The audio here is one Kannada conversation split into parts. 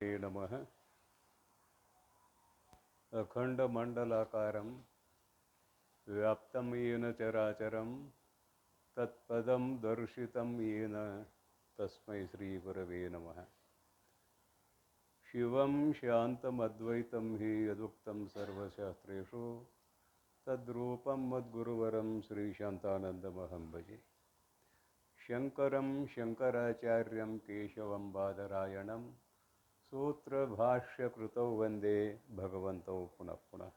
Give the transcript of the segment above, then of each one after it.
नमः। अखण्डमण्डलाकारं व्याप्तं येन चराचरं तत्पदं दर्शितं येन तस्मै श्रीगुरवे नमः। शिवं शान्तमद्वैतं हि यदुक्तं सर्वशास्त्रेषु तद्रूपं मद्गुरुवरं श्रीशान्तानन्दमहं भजे। शङ्करं शङ्कराचार्यं केशवं बादरायणं सूत्रभाष्यकृतौ वन्दे भगवन्तौ पुनः पुनः।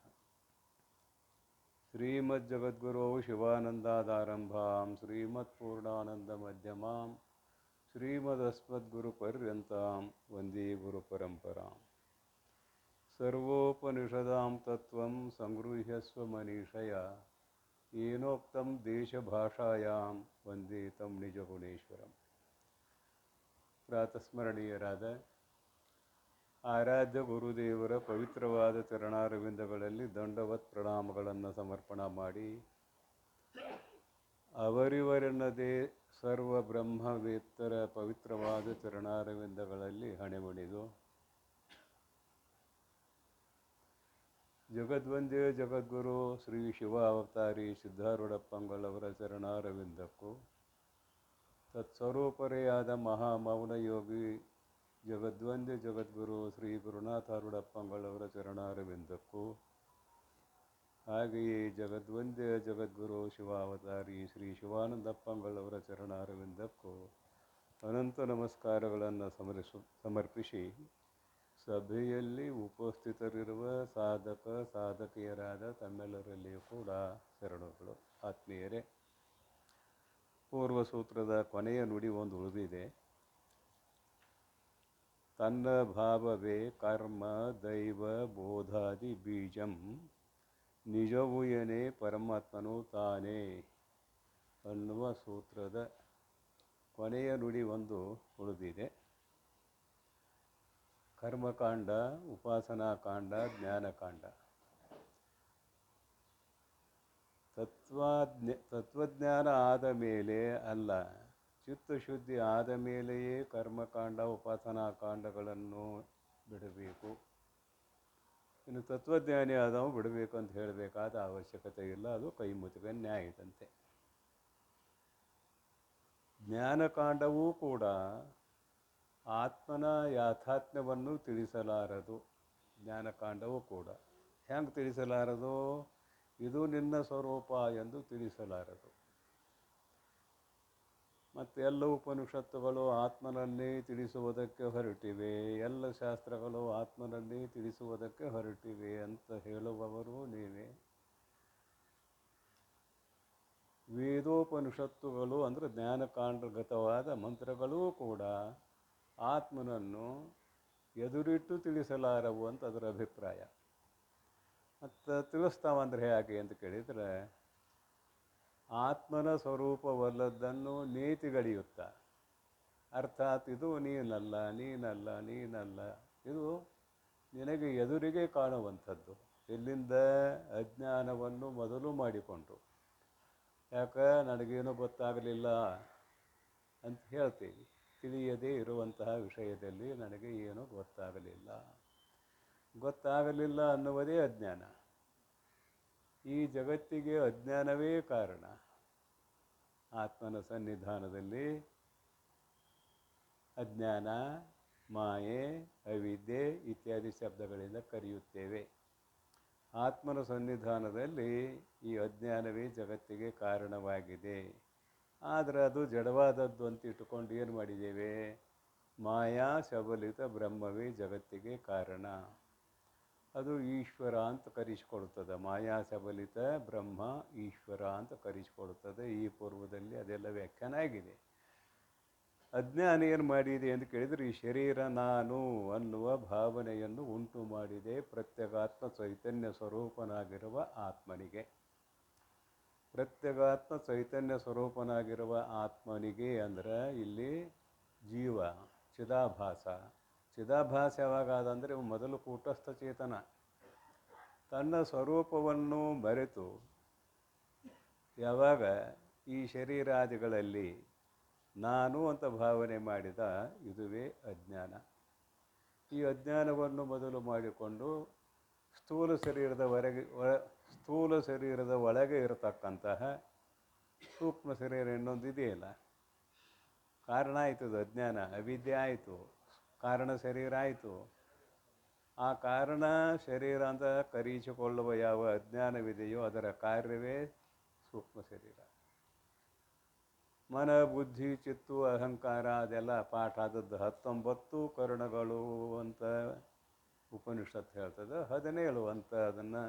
श्रीमज्जगद्गुरो शिवानन्दादारम्भां श्रीमत्पूर्णानन्दमध्यमां श्रीमदस्मद्गुरुपर्यन्तां वन्दे गुरुपरम्पराम्। सर्वोपनिषदां तत्त्वं सङ्गृह्य स्वमनीषया येनोक्तं देशभाषायां वन्दे तं निजगुणेश्वरम्। ಪ್ರಾತಸ್ಮರಣೀಯರಾದ ಆರಾಧ್ಯ ಗುರುದೇವರ ಪವಿತ್ರವಾದ ಚರಣಾರವಿಂದಗಳಲ್ಲಿ ದಂಡವತ್ ಪ್ರಣಾಮಗಳನ್ನು ಸಮರ್ಪಣೆ ಮಾಡಿ, ಅವರಿವರೆನ್ನದೇ ಸರ್ವ ಬ್ರಹ್ಮವೇತ್ತರ ಪವಿತ್ರವಾದ ಚರಣಾರವಿಂದಗಳಲ್ಲಿ ಹಣೆಮಣಿದು, ಜಗದ್ವಂದ್ಯ ಜಗದ್ಗುರು ಶ್ರೀ ಶಿವ ಅವತಾರಿ ಸಿದ್ಧಾರೂಢಪ್ಪಂಗಳವರ ಚರಣಾರವಿಂದಕ್ಕೂ, ತತ್ಸ್ವರೂಪರೆಯಾದ ಮಹಾಮೌನ ಯೋಗಿ ಜಗದ್ವಂದ್ಯ ಜಗದ್ಗುರು ಶ್ರೀ ಗುರುನಾಥಾರೂಢಪ್ಪಂಗಳವರ ಚರಣಾರವಿಂದಕ್ಕೂ, ಹಾಗೆಯೇ ಜಗದ್ವಂದ್ಯ ಜಗದ್ಗುರು ಶಿವಾವತಾರಿ ಶ್ರೀ ಶಿವಾನಂದಪ್ಪಂಗಳವರ ಚರಣಾರವಿಂದಕ್ಕೂ ಅನಂತ ನಮಸ್ಕಾರಗಳನ್ನು ಸಮರ್ಪಿಸಿ, ಸಭೆಯಲ್ಲಿ ಉಪಸ್ಥಿತರಿರುವ ಸಾಧಕ ಸಾಧಕಿಯರಾದ ತಮ್ಮೆಲ್ಲರಲ್ಲಿಯೂ ಕೂಡ ಶರಣುಗಳು. ಆತ್ಮೀಯರೇ, ಪೂರ್ವಸೂತ್ರದ ಕೊನೆಯ ನುಡಿ ಒಂದು ಉಳಿದಿದೆ. ತನ್ನ ಭಾವವೇ ಕರ್ಮ ದೈವ ಬೋಧಾದಿ ಬೀಜಂ ನಿಜವು ಏನೇ ಪರಮಾತ್ಮನು ತಾನೇ ಅನ್ನುವ ಸೂತ್ರದ ಕೊನೆಯ ನುಡಿ ಒಂದು ಉಳಿದಿದೆ. ಕರ್ಮಕಾಂಡ, ಉಪಾಸನಾಕಾಂಡ, ಜ್ಞಾನಕಾಂಡ. ತತ್ವಜ್ಞಾನ ಆದ ಮೇಲೆ ಅಲ್ಲ, ಚಿತ್ತಶುದ್ಧಿ ಆದ ಮೇಲೆಯೇ ಕರ್ಮಕಾಂಡ ಉಪಾಸನಾಕಾಂಡಗಳನ್ನು ಬಿಡಬೇಕು. ಇನ್ನು ತತ್ವಜ್ಞಾನಿ ಆದವು ಬಿಡಬೇಕು ಅಂತ ಹೇಳಬೇಕಾದ ಅವಶ್ಯಕತೆ ಇಲ್ಲ, ಅದು ಕೈ ಮುತ್ತಿಗೆ ನ್ಯಾಯದಂತೆ. ಜ್ಞಾನಕಾಂಡವೂ ಕೂಡ ಆತ್ಮನ ಯಾಥಾತ್ಮ್ಯವನ್ನು ತಿಳಿಸಲಾರದು. ಜ್ಞಾನಕಾಂಡವೂ ಕೂಡ ಹೆಂಗೆ ತಿಳಿಸಲಾರದು? ಇದು ನಿನ್ನ ಸ್ವರೂಪ ಎಂದು ತಿಳಿಸಲಾರದು. ಮತ್ತು ಎಲ್ಲ ಉಪನಿಷತ್ತುಗಳು ಆತ್ಮನನ್ನೇ ತಿಳಿಸುವುದಕ್ಕೆ ಹೊರಟಿವೆ, ಎಲ್ಲ ಶಾಸ್ತ್ರಗಳು ಆತ್ಮನನ್ನೇ ತಿಳಿಸುವುದಕ್ಕೆ ಹೊರಟಿವೆ ಅಂತ ಹೇಳುವವರು ನೀವೇ. ವೇದೋಪನಿಷತ್ತುಗಳು ಅಂದರೆ ಜ್ಞಾನಕಾಂಡಗತವಾದ ಮಂತ್ರಗಳೂ ಕೂಡ ಆತ್ಮನನ್ನು ಎದುರಿಟ್ಟು ತಿಳಿಸಲಾರವು ಅಂತ ಅದರ ಅಭಿಪ್ರಾಯ. ಮತ್ತು ತಿಳಿಸ್ತಾವಂದ್ರೆ ಹೇಗೆ ಅಂತ ಕೇಳಿದರೆ, ಆತ್ಮನ ಸ್ವರೂಪವಲ್ಲದನ್ನು ನೇತಿಗಳೆಯುತ್ತ, ಅರ್ಥಾತ್ ಇದು ನೀನಲ್ಲ ನೀನಲ್ಲ ನೀನಲ್ಲ, ಇದು ನಿನಗೆ ಎದುರಿಗೆ ಕಾಣುವಂಥದ್ದು. ಎಲ್ಲಿಂದ? ಅಜ್ಞಾನವನ್ನು ಮೊದಲು ಮಾಡಿಕೊಂಡು. ಯಾಕೆ? ನನಗೇನೂ ಗೊತ್ತಾಗಲಿಲ್ಲ ಅಂತ ಹೇಳ್ತೀವಿ. ತಿಳಿಯದೇ ಇರುವಂತಹ ವಿಷಯದಲ್ಲಿ ನನಗೆ ಏನೂ ಗೊತ್ತಾಗಲಿಲ್ಲ ಅನ್ನುವುದೇ ಅಜ್ಞಾನ. ಈ ಜಗತ್ತಿಗೆ ಅಜ್ಞಾನವೇ ಕಾರಣ. ಆತ್ಮನ ಸನ್ನಿಧಾನದಲ್ಲಿ ಅಜ್ಞಾನ, ಮಾಯೆ, ಅವಿದ್ಯೆ ಇತ್ಯಾದಿ ಶಬ್ದಗಳಿಂದ ಕರೆಯುತ್ತೇವೆ. ಆತ್ಮನ ಸನ್ನಿಧಾನದಲ್ಲಿ ಈ ಅಜ್ಞಾನವೇ ಜಗತ್ತಿಗೆ ಕಾರಣವಾಗಿದೆ. ಆದರೆ ಅದು ಜಡವಾದದ್ದು ಅಂತ ಇಟ್ಟುಕೊಂಡು ಏನು ಮಾಡಿದ್ದೇವೆ? ಮಾಯಾ ಶಬಲಿತ ಬ್ರಹ್ಮವೇ ಜಗತ್ತಿಗೆ ಕಾರಣ. ಅದು ಈಶ್ವರ ಅಂತ ಕರೆಸಿಕೊಡುತ್ತದೆ. ಮಾಯಾ ಶಬಲಿತ ಬ್ರಹ್ಮ ಈಶ್ವರ ಅಂತ ಕರೆಸಿಕೊಡುತ್ತದೆ. ಈ ಪೂರ್ವದಲ್ಲಿ ಅದೆಲ್ಲ ವ್ಯಾಖ್ಯಾನ ಆಗಿದೆ. ಅಜ್ಞಾನ ಏನು ಮಾಡಿದೆ ಅಂತ ಕೇಳಿದರೆ, ಈ ಶರೀರ ನಾನು ಅನ್ನುವ ಭಾವನೆಯನ್ನು ಉಂಟು ಮಾಡಿದೆ ಪ್ರತ್ಯಗಾತ್ಮ ಚೈತನ್ಯ ಸ್ವರೂಪನಾಗಿರುವ ಆತ್ಮನಿಗೆ. ಪ್ರತ್ಯಗಾತ್ಮ ಚೈತನ್ಯ ಸ್ವರೂಪನಾಗಿರುವ ಆತ್ಮನಿಗೆ ಅಂದರೆ ಇಲ್ಲಿ ಜೀವ ಚಿದಾಭಾಸ. ಚಿದಾಭಾಸ ಯಾವಾಗಾದಂದರೆ ಮೊದಲು ಕೂಟಸ್ಥ ಚೇತನ ತನ್ನ ಸ್ವರೂಪವನ್ನು ಮರೆತು ಯಾವಾಗ ಈ ಶರೀರಾದಿಗಳಲ್ಲಿ ನಾನು ಅಂತ ಭಾವನೆ ಮಾಡಿದ, ಇದುವೇ ಅಜ್ಞಾನ. ಈ ಅಜ್ಞಾನವನ್ನು ಮೊದಲು ಮಾಡಿಕೊಂಡು ಸ್ಥೂಲ ಶರೀರದ ಒಳಗೆ ಇರತಕ್ಕಂತಹ ಸೂಕ್ಷ್ಮ ಶರೀರ ಇನ್ನೊಂದು ಇದೆಯಲ್ಲ, ಕಾರಣ ಆಯಿತು, ಅದು ಅಜ್ಞಾನ, ಅವಿದ್ಯೆ ಆಯಿತು, ಕಾರಣ ಶರೀರ ಆಯಿತು. ಆ ಕಾರಣ ಶರೀರ ಅಂತ ಕರೆಯಿಸಿಕೊಳ್ಳುವ ಯಾವ ಅಜ್ಞಾನವಿದೆಯೋ ಅದರ ಕಾರ್ಯವೇ ಸೂಕ್ಷ್ಮ ಶರೀರ. ಮನ, ಬುದ್ಧಿ, ಚಿತ್ತು, ಅಹಂಕಾರ ಅದೆಲ್ಲ ಪಾಠ ಆದದ್ದು 19 ಕರ್ಣಗಳು ಅಂತ ಉಪನಿಷತ್ತು ಹೇಳ್ತದೆ. 17 ಅಂತ ಅದನ್ನು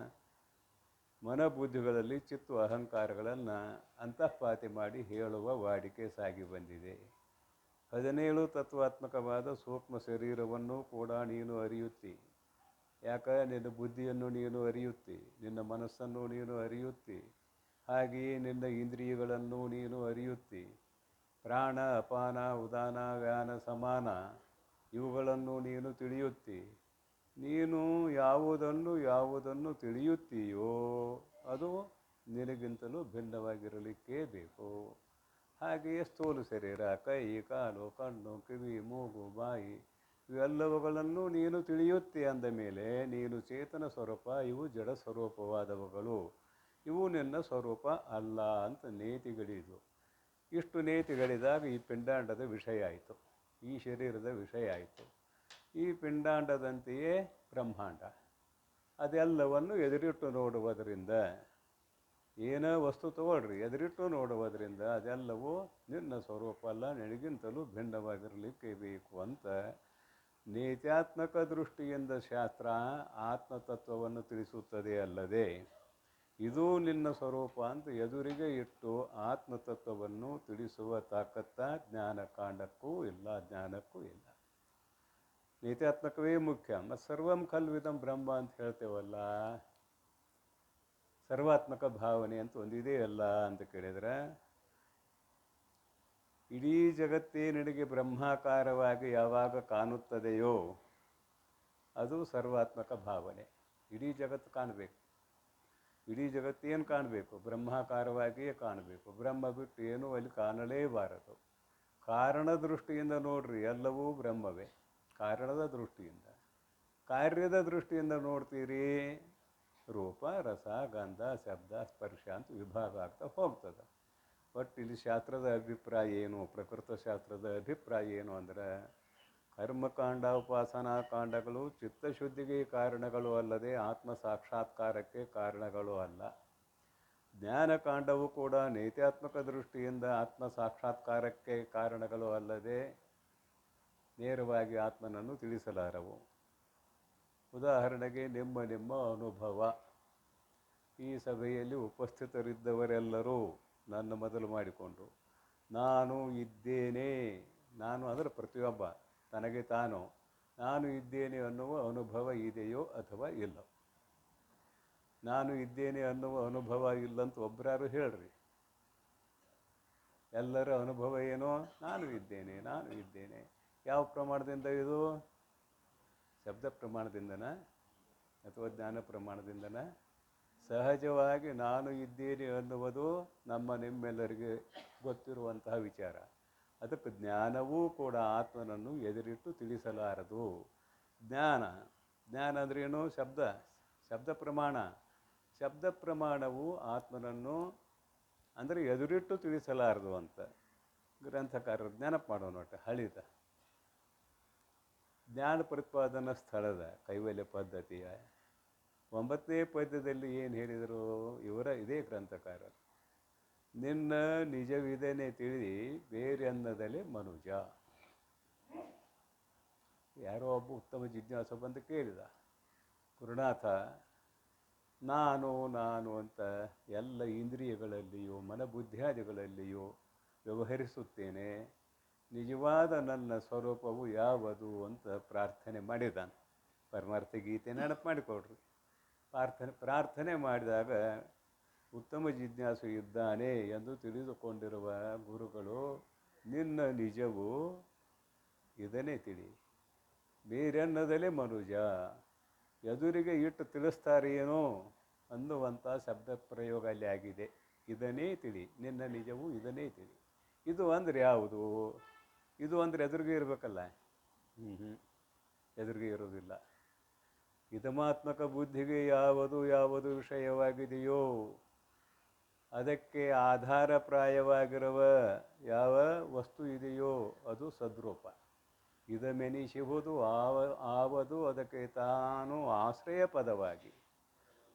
ಮನಬುದ್ಧಿಗಳಲ್ಲಿ ಚಿತ್ತು ಅಹಂಕಾರಗಳನ್ನು ಅಂತಃಪಾತಿ ಮಾಡಿ ಹೇಳುವ ವಾಡಿಕೆ ಸಾಗಿ ಬಂದಿದೆ. 17 ತತ್ವಾತ್ಮಕವಾದ ಸೂಕ್ಷ್ಮ ಶರೀರವನ್ನು ಕೂಡ ನೀನು ಅರಿಯುತ್ತಿ. ಯಾಕೆ? ನಿನ್ನ ಬುದ್ಧಿಯನ್ನು ನೀನು ಅರಿಯುತ್ತಿ, ನಿನ್ನ ಮನಸ್ಸನ್ನು ನೀನು ಅರಿಯುತ್ತಿ, ಹಾಗೆಯೇ ನಿನ್ನ ಇಂದ್ರಿಯಗಳನ್ನು ನೀನು ಅರಿಯುತ್ತಿ. ಪ್ರಾಣ, ಅಪಾನ, ಉದಾನ, ವ್ಯಾನ, ಸಮಾನ ಇವುಗಳನ್ನು ನೀನು ತಿಳಿಯುತ್ತಿ. ನೀನು ಯಾವುದನ್ನು ತಿಳಿಯುತ್ತೀಯೋ ಅದು ನಿನಗಿಂತಲೂ ಭಿನ್ನವಾಗಿರಲಿಕ್ಕೇ ಬೇಕು. ಹಾಗೆಯೇ ಸ್ಥೂಲ ಶರೀರ, ಕೈ, ಕಾಲು, ಕಣ್ಣು, ಕಿವಿ, ಮೂಗು, ಬಾಯಿ ಇವೆಲ್ಲವುಗಳನ್ನು ನೀನು ತಿಳಿಯುತ್ತಿ ಅಂದ ಮೇಲೆ ನೀನು ಚೇತನ ಸ್ವರೂಪ, ಇವು ಜಡ ಸ್ವರೂಪವಾದವುಗಳು, ಇವು ನಿನ್ನ ಸ್ವರೂಪ ಅಲ್ಲ ಅಂತ ನೇತಿಗಳಿದು. ಇಷ್ಟು ನೇತಿಗಳಿದಾಗ ಈ ಪಿಂಡಾಂಡದ ವಿಷಯ ಆಯಿತು, ಈ ಶರೀರದ ವಿಷಯ ಆಯಿತು. ಈ ಪಿಂಡಾಂಡದಂತೆಯೇ ಬ್ರಹ್ಮಾಂಡ. ಅದೆಲ್ಲವನ್ನು ಎದುರಿಟ್ಟು ನೋಡುವುದರಿಂದ, ಏನೋ ವಸ್ತು ತಗೊಳ್ರಿ, ಎದುರಿಟ್ಟು ನೋಡುವುದರಿಂದ ಅದೆಲ್ಲವೂ ನಿನ್ನ ಸ್ವರೂಪ ಅಲ್ಲ, ನಿನಗಿಂತಲೂ ಭಿನ್ನವಾಗಿರಲಿಕ್ಕೆ ಬೇಕು ಅಂತ ನೇತ್ಯಾತ್ಮಕ ದೃಷ್ಟಿಯಿಂದ ಶಾಸ್ತ್ರ ಆತ್ಮತತ್ವವನ್ನು ತಿಳಿಸುತ್ತದೆ. ಅಲ್ಲದೆ ಇದು ನಿನ್ನ ಸ್ವರೂಪ ಅಂತ ಎದುರಿಗೆ ಇಟ್ಟು ಆತ್ಮತತ್ವವನ್ನು ತಿಳಿಸುವ ತಾಕತ್ತ ಜ್ಞಾನಕಾಂಡಕ್ಕೂ ಇಲ್ಲ, ಜ್ಞಾನಕ್ಕೂ ಇಲ್ಲ. ನೇತ್ಯಾತ್ಮಕವೇ ಮುಖ್ಯ. ಮತ್ತು ಸರ್ವಂ ಖಲ್ವಿದಂ ಬ್ರಹ್ಮ ಅಂತ ಹೇಳ್ತೇವಲ್ಲ, ಸರ್ವಾತ್ಮಕ ಭಾವನೆ ಅಂತ ಒಂದಿದೆಯಲ್ಲ ಅಂತ ಕೇಳಿದರೆ, ಇಡೀ ಜಗತ್ತೇ ನಿನಗೆ ಬ್ರಹ್ಮಾಕಾರವಾಗಿ ಯಾವಾಗ ಕಾಣುತ್ತದೆಯೋ ಅದು ಸರ್ವಾತ್ಮಕ ಭಾವನೆ. ಇಡೀ ಜಗತ್ತು ಕಾಣಬೇಕು. ಇಡೀ ಜಗತ್ತೇನು ಕಾಣಬೇಕು? ಬ್ರಹ್ಮಾಕಾರವಾಗಿಯೇ ಕಾಣಬೇಕು. ಬ್ರಹ್ಮ ಬಿಟ್ಟು ಏನೂ ಅಲ್ಲಿ ಕಾಣಲೇಬಾರದು. ಕಾರಣ ದೃಷ್ಟಿಯಿಂದ ನೋಡ್ರಿ, ಎಲ್ಲವೂ ಬ್ರಹ್ಮವೇ. ಕಾರಣದ ದೃಷ್ಟಿಯಿಂದ. ಕಾರ್ಯದ ದೃಷ್ಟಿಯಿಂದ ನೋಡ್ತೀರಿ, ರೂಪ, ರಸ, ಗಂಧ, ಶಬ್ದ, ಸ್ಪರ್ಶ ಅಂತ ವಿಭಾಗ ಆಗ್ತಾ ಹೋಗ್ತದೆ. ಬಟ್ ಇಲ್ಲಿ ಶಾಸ್ತ್ರದ ಅಭಿಪ್ರಾಯ ಏನು, ಪ್ರಕೃತ ಶಾಸ್ತ್ರದ ಅಭಿಪ್ರಾಯ ಏನು ಅಂದರೆ, ಕರ್ಮಕಾಂಡ, ಉಪಾಸನಾ ಕಾಂಡಗಳು ಚಿತ್ತಶುದ್ಧಿಗೆ ಕಾರಣಗಳು ಅಲ್ಲದೆ ಆತ್ಮ ಸಾಕ್ಷಾತ್ಕಾರಕ್ಕೆ ಕಾರಣಗಳು ಅಲ್ಲ. ಜ್ಞಾನಕಾಂಡವು ಕೂಡ ನೈತ್ಯಾತ್ಮಕ ದೃಷ್ಟಿಯಿಂದ ಆತ್ಮ ಸಾಕ್ಷಾತ್ಕಾರಕ್ಕೆ ಕಾರಣಗಳು ಅಲ್ಲದೆ ನೇರವಾಗಿ ಆತ್ಮನನ್ನು ತಿಳಿಸಲಾರವು. ಉದಾಹರಣೆಗೆ ನಿಮ್ಮ ಅನುಭವ. ಈ ಸಭೆಯಲ್ಲಿ ಉಪಸ್ಥಿತರಿದ್ದವರೆಲ್ಲರೂ ನನ್ನ ಮೊದಲು ಮಾಡಿಕೊಂಡು ನಾನು ಇದ್ದೇನೆ, ನಾನು ಅಂದರೆ ಪ್ರತಿಯೊಬ್ಬ ತನಗೆ ತಾನು ನಾನು ಇದ್ದೇನೆ ಅನ್ನುವ ಅನುಭವ ಇದೆಯೋ ಅಥವಾ ಇಲ್ಲ? ನಾನು ಇದ್ದೇನೆ ಅನ್ನುವ ಅನುಭವ ಇಲ್ಲಂತ ಒಬ್ಬರಾರು ಹೇಳ್ರಿ. ಎಲ್ಲರ ಅನುಭವ ಏನೋ ನಾನು ಇದ್ದೇನೆ, ನಾನು ಇದ್ದೇನೆ. ಯಾವ ಪ್ರಮಾಣದಿಂದ ಇದು? ಶಬ್ದ ಪ್ರಮಾಣದಿಂದನ ಅಥವಾ ಜ್ಞಾನ ಪ್ರಮಾಣದಿಂದನ? ಸಹಜವಾಗಿ ನಾನು ಇದ್ದೇನೆ ಅನ್ನುವುದು ನಿಮ್ಮೆಲ್ಲರಿಗೆ ಗೊತ್ತಿರುವಂತಹ ವಿಚಾರ. ಅದಕ್ಕೆ ಜ್ಞಾನವೂ ಕೂಡ ಆತ್ಮನನ್ನು ಎದುರಿಟ್ಟು ತಿಳಿಸಲಾರದು. ಜ್ಞಾನ ಅಂದ್ರೇನು? ಶಬ್ದ ಪ್ರಮಾಣ. ಶಬ್ದ ಪ್ರಮಾಣವು ಆತ್ಮನನ್ನು ಅಂದರೆ ಎದುರಿಟ್ಟು ತಿಳಿಸಲಾರದು ಅಂತ ಗ್ರಂಥಕಾರರು ಜ್ಞಾನಪ ಮಾಡೋಣ. ಹಳಿತ ಜ್ಞಾನ ಪ್ರತಿಪಾದನಾ ಸ್ಥಳದ ಕೈವಲ್ಯ ಪದ್ಧತಿಯ 9ನೇ ಪದ್ಯದಲ್ಲಿ ಏನು ಹೇಳಿದರು ಇದೇ ಗ್ರಂಥಕಾರರು? ನಿನ್ನ ನಿಜವಿದನೆ ತಿಳಿ ಬೇರೆ ಅನ್ನದಲೇ ಮನುಜ. ಯಾರೋ ಒಬ್ಬ ಉತ್ತಮ ಜಿಜ್ಞಾಸ ಬಂದು ಕೇಳಿದ, ಗುರುನಾಥ, ನಾನು ಅಂತ ಎಲ್ಲ ಇಂದ್ರಿಯಗಳಲ್ಲಿಯೂ ಮನಬುದ್ಧಿಯಾದಿಗಳಲ್ಲಿಯೂ ವ್ಯವಹರಿಸುತ್ತೇನೆ. ನಿಜವಾದ ನನ್ನ ಸ್ವರೂಪವು ಯಾವುದು ಅಂತ ಪ್ರಾರ್ಥನೆ ಮಾಡಿದ್ದಾನೆ. ಪರಮಾರ್ಥ ಗೀತೆ ನೆನಪು ಮಾಡಿಕೊಡ್ರಿ. ಪ್ರಾರ್ಥನೆ ಮಾಡಿದಾಗ ಉತ್ತಮ ಜಿಜ್ಞಾಸು ಇದ್ದಾನೆ ಎಂದು ತಿಳಿದುಕೊಂಡಿರುವ ಗುರುಗಳು, ನಿನ್ನ ನಿಜವು ಇದನ್ನೇ ತಿಳಿ, ಬೇರೆನ್ನದಲೇ ಮನುಜ. ಎದುರಿಗೆ ಇಟ್ಟು ತಿಳಿಸ್ತಾರೇನೋ ಅನ್ನುವಂಥ ಶಬ್ದ ಪ್ರಯೋಗ ಅಲ್ಲಿ ಆಗಿದೆ. ಇದನ್ನೇ ತಿಳಿ, ನಿನ್ನ ನಿಜವು ಇದನ್ನೇ ತಿಳಿ. ಇದು ಅಂದರೆ ಯಾವುದು? ಇದು ಅಂದರೆ ಎದುರಿಗೆ ಇರಬೇಕಲ್ಲ. ಎದುರಿಗೆ ಇರುವುದಿಲ್ಲ. ಇದಮಾತ್ಮಕ ಬುದ್ಧಿಗೆ ಯಾವುದು ಯಾವುದು ವಿಷಯವಾಗಿದೆಯೋ ಅದಕ್ಕೆ ಆಧಾರಪ್ರಾಯವಾಗಿರುವ ಯಾವ ವಸ್ತು ಇದೆಯೋ ಅದು ಸದ್ರೂಪ. ಇದಮೆನಿಸುವುದು ಆವದು ಅದಕ್ಕೆ ತಾನು ಆಶ್ರಯ ಪದವಾಗಿ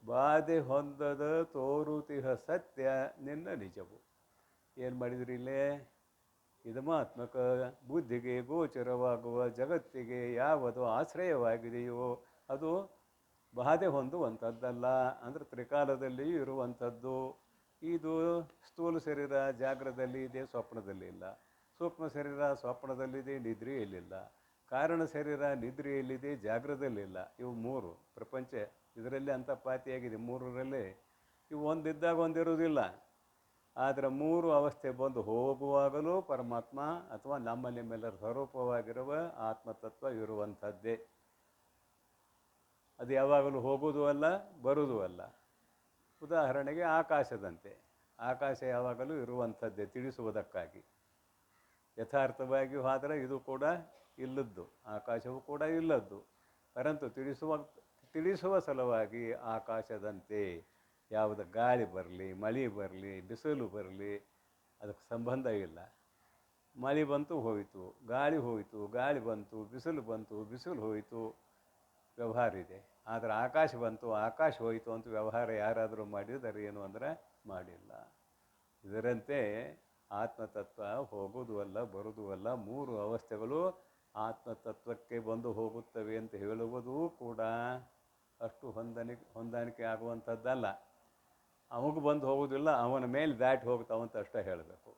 ಬಾಧೆ ಹೊಂದದ ತೋರುತಿಹ ಸತ್ಯ ನಿನ್ನ ನಿಜವು. ಏನು ಮಾಡಿದ್ರಿ ಇಲ್ಲೇ? ಇದಮಾತ್ಮಕ ಬುದ್ಧಿಗೆ ಗೋಚರವಾಗುವ ಜಗತ್ತಿಗೆ ಯಾವುದು ಆಶ್ರಯವಾಗಿದೆಯೋ ಅದು ಬಾಧೆ ಹೊಂದುವಂಥದ್ದಲ್ಲ. ಅಂದರೆ ತ್ರಿಕಾಲದಲ್ಲಿಯೂ ಇರುವಂಥದ್ದು. ಇದು ಸ್ಥೂಲ ಶರೀರ ಜಾಗ್ರದಲ್ಲಿ ಇದೆ, ಸ್ವಪ್ನದಲ್ಲಿ ಇಲ್ಲ. ಸೂಕ್ಷ್ಮ ಶರೀರ ಸ್ವಪ್ನದಲ್ಲಿದೆ, ನಿದ್ರೆಯಲ್ಲಿಲ್ಲ. ಕಾರಣ ಶರೀರ ನಿದ್ರೆಯಲ್ಲಿದೆ, ಜಾಗ್ರದಲ್ಲಿಲ್ಲ. ಇವು ಮೂರು ಪ್ರಪಂಚ ಇದರಲ್ಲಿ ಅಂತಪಾತಿಯಾಗಿದೆ. ಮೂರರಲ್ಲೇ ಇವು ಒಂದಿದ್ದಾಗ ಒಂದಿರುವುದಿಲ್ಲ. ಆದರೆ ಮೂರು ಅವಸ್ಥೆ ಬಂದು ಹೋಗುವಾಗಲೂ ಪರಮಾತ್ಮ ಅಥವಾ ನಮ್ಮ ನಿಮ್ಮೆಲ್ಲರ ಸ್ವರೂಪವಾಗಿರುವ ಆತ್ಮತತ್ವ ಇರುವಂಥದ್ದೇ. ಅದು ಯಾವಾಗಲೂ ಹೋಗೋದು ಅಲ್ಲ, ಬರುವುದೂ ಅಲ್ಲ. ಉದಾಹರಣೆಗೆ ಆಕಾಶದಂತೆ. ಆಕಾಶ ಯಾವಾಗಲೂ ಇರುವಂಥದ್ದೇ ತಿಳಿಸುವುದಕ್ಕಾಗಿ. ಯಥಾರ್ಥವಾಗಿ ಹೋದರೆ ಇದು ಕೂಡ ಇಲ್ಲದ್ದು, ಆಕಾಶವು ಕೂಡ ಇಲ್ಲದ್ದು. ಪರಂತು ತಿಳಿಸುವ ಸಲುವಾಗಿ ಆಕಾಶದಂತೆ ಯಾವುದು ಗಾಳಿ ಬರಲಿ, ಮಳೆ ಬರಲಿ, ಬಿಸಿಲು ಬರಲಿ ಅದಕ್ಕೆ ಸಂಬಂಧ ಇಲ್ಲ. ಮಳೆ ಬಂತು ಹೋಯಿತು, ಗಾಳಿ ಹೋಯಿತು, ಗಾಳಿ ಬಂತು, ಬಿಸಿಲು ಬಂತು, ಬಿಸಿಲು ಹೋಯಿತು, ವ್ಯವಹಾರ ಇದೆ. ಆದರೆ ಆಕಾಶ ಬಂತು, ಆಕಾಶ ಹೋಯಿತು ಅಂತ ವ್ಯವಹಾರ ಯಾರಾದರೂ ಮಾಡಿದರೆ ಏನು ಅಂದರೆ ಮಾಡಿಲ್ಲ. ಇದರಂತೆ ಆತ್ಮತತ್ವ ಹೋಗೋದು ಅಲ್ಲ, ಬರುವುದೂ ಅಲ್ಲ. ಮೂರು ಅವಸ್ಥೆಗಳು ಆತ್ಮತತ್ವಕ್ಕೆ ಬಂದು ಹೋಗುತ್ತವೆ ಅಂತ ಹೇಳುವುದೂ ಕೂಡ ಅಷ್ಟು ಹೊಂದಾಣಿಕೆ ಆಗುವಂಥದ್ದಲ್ಲ. ಅವಾಗ ಬಂದು ಹೋಗೋದಿಲ್ಲ, ಅವನ ಮೇಲೆ ದಾಟಿ ಹೋಗ್ತಾವಂತ ಅಷ್ಟೇ ಹೇಳಬೇಕು.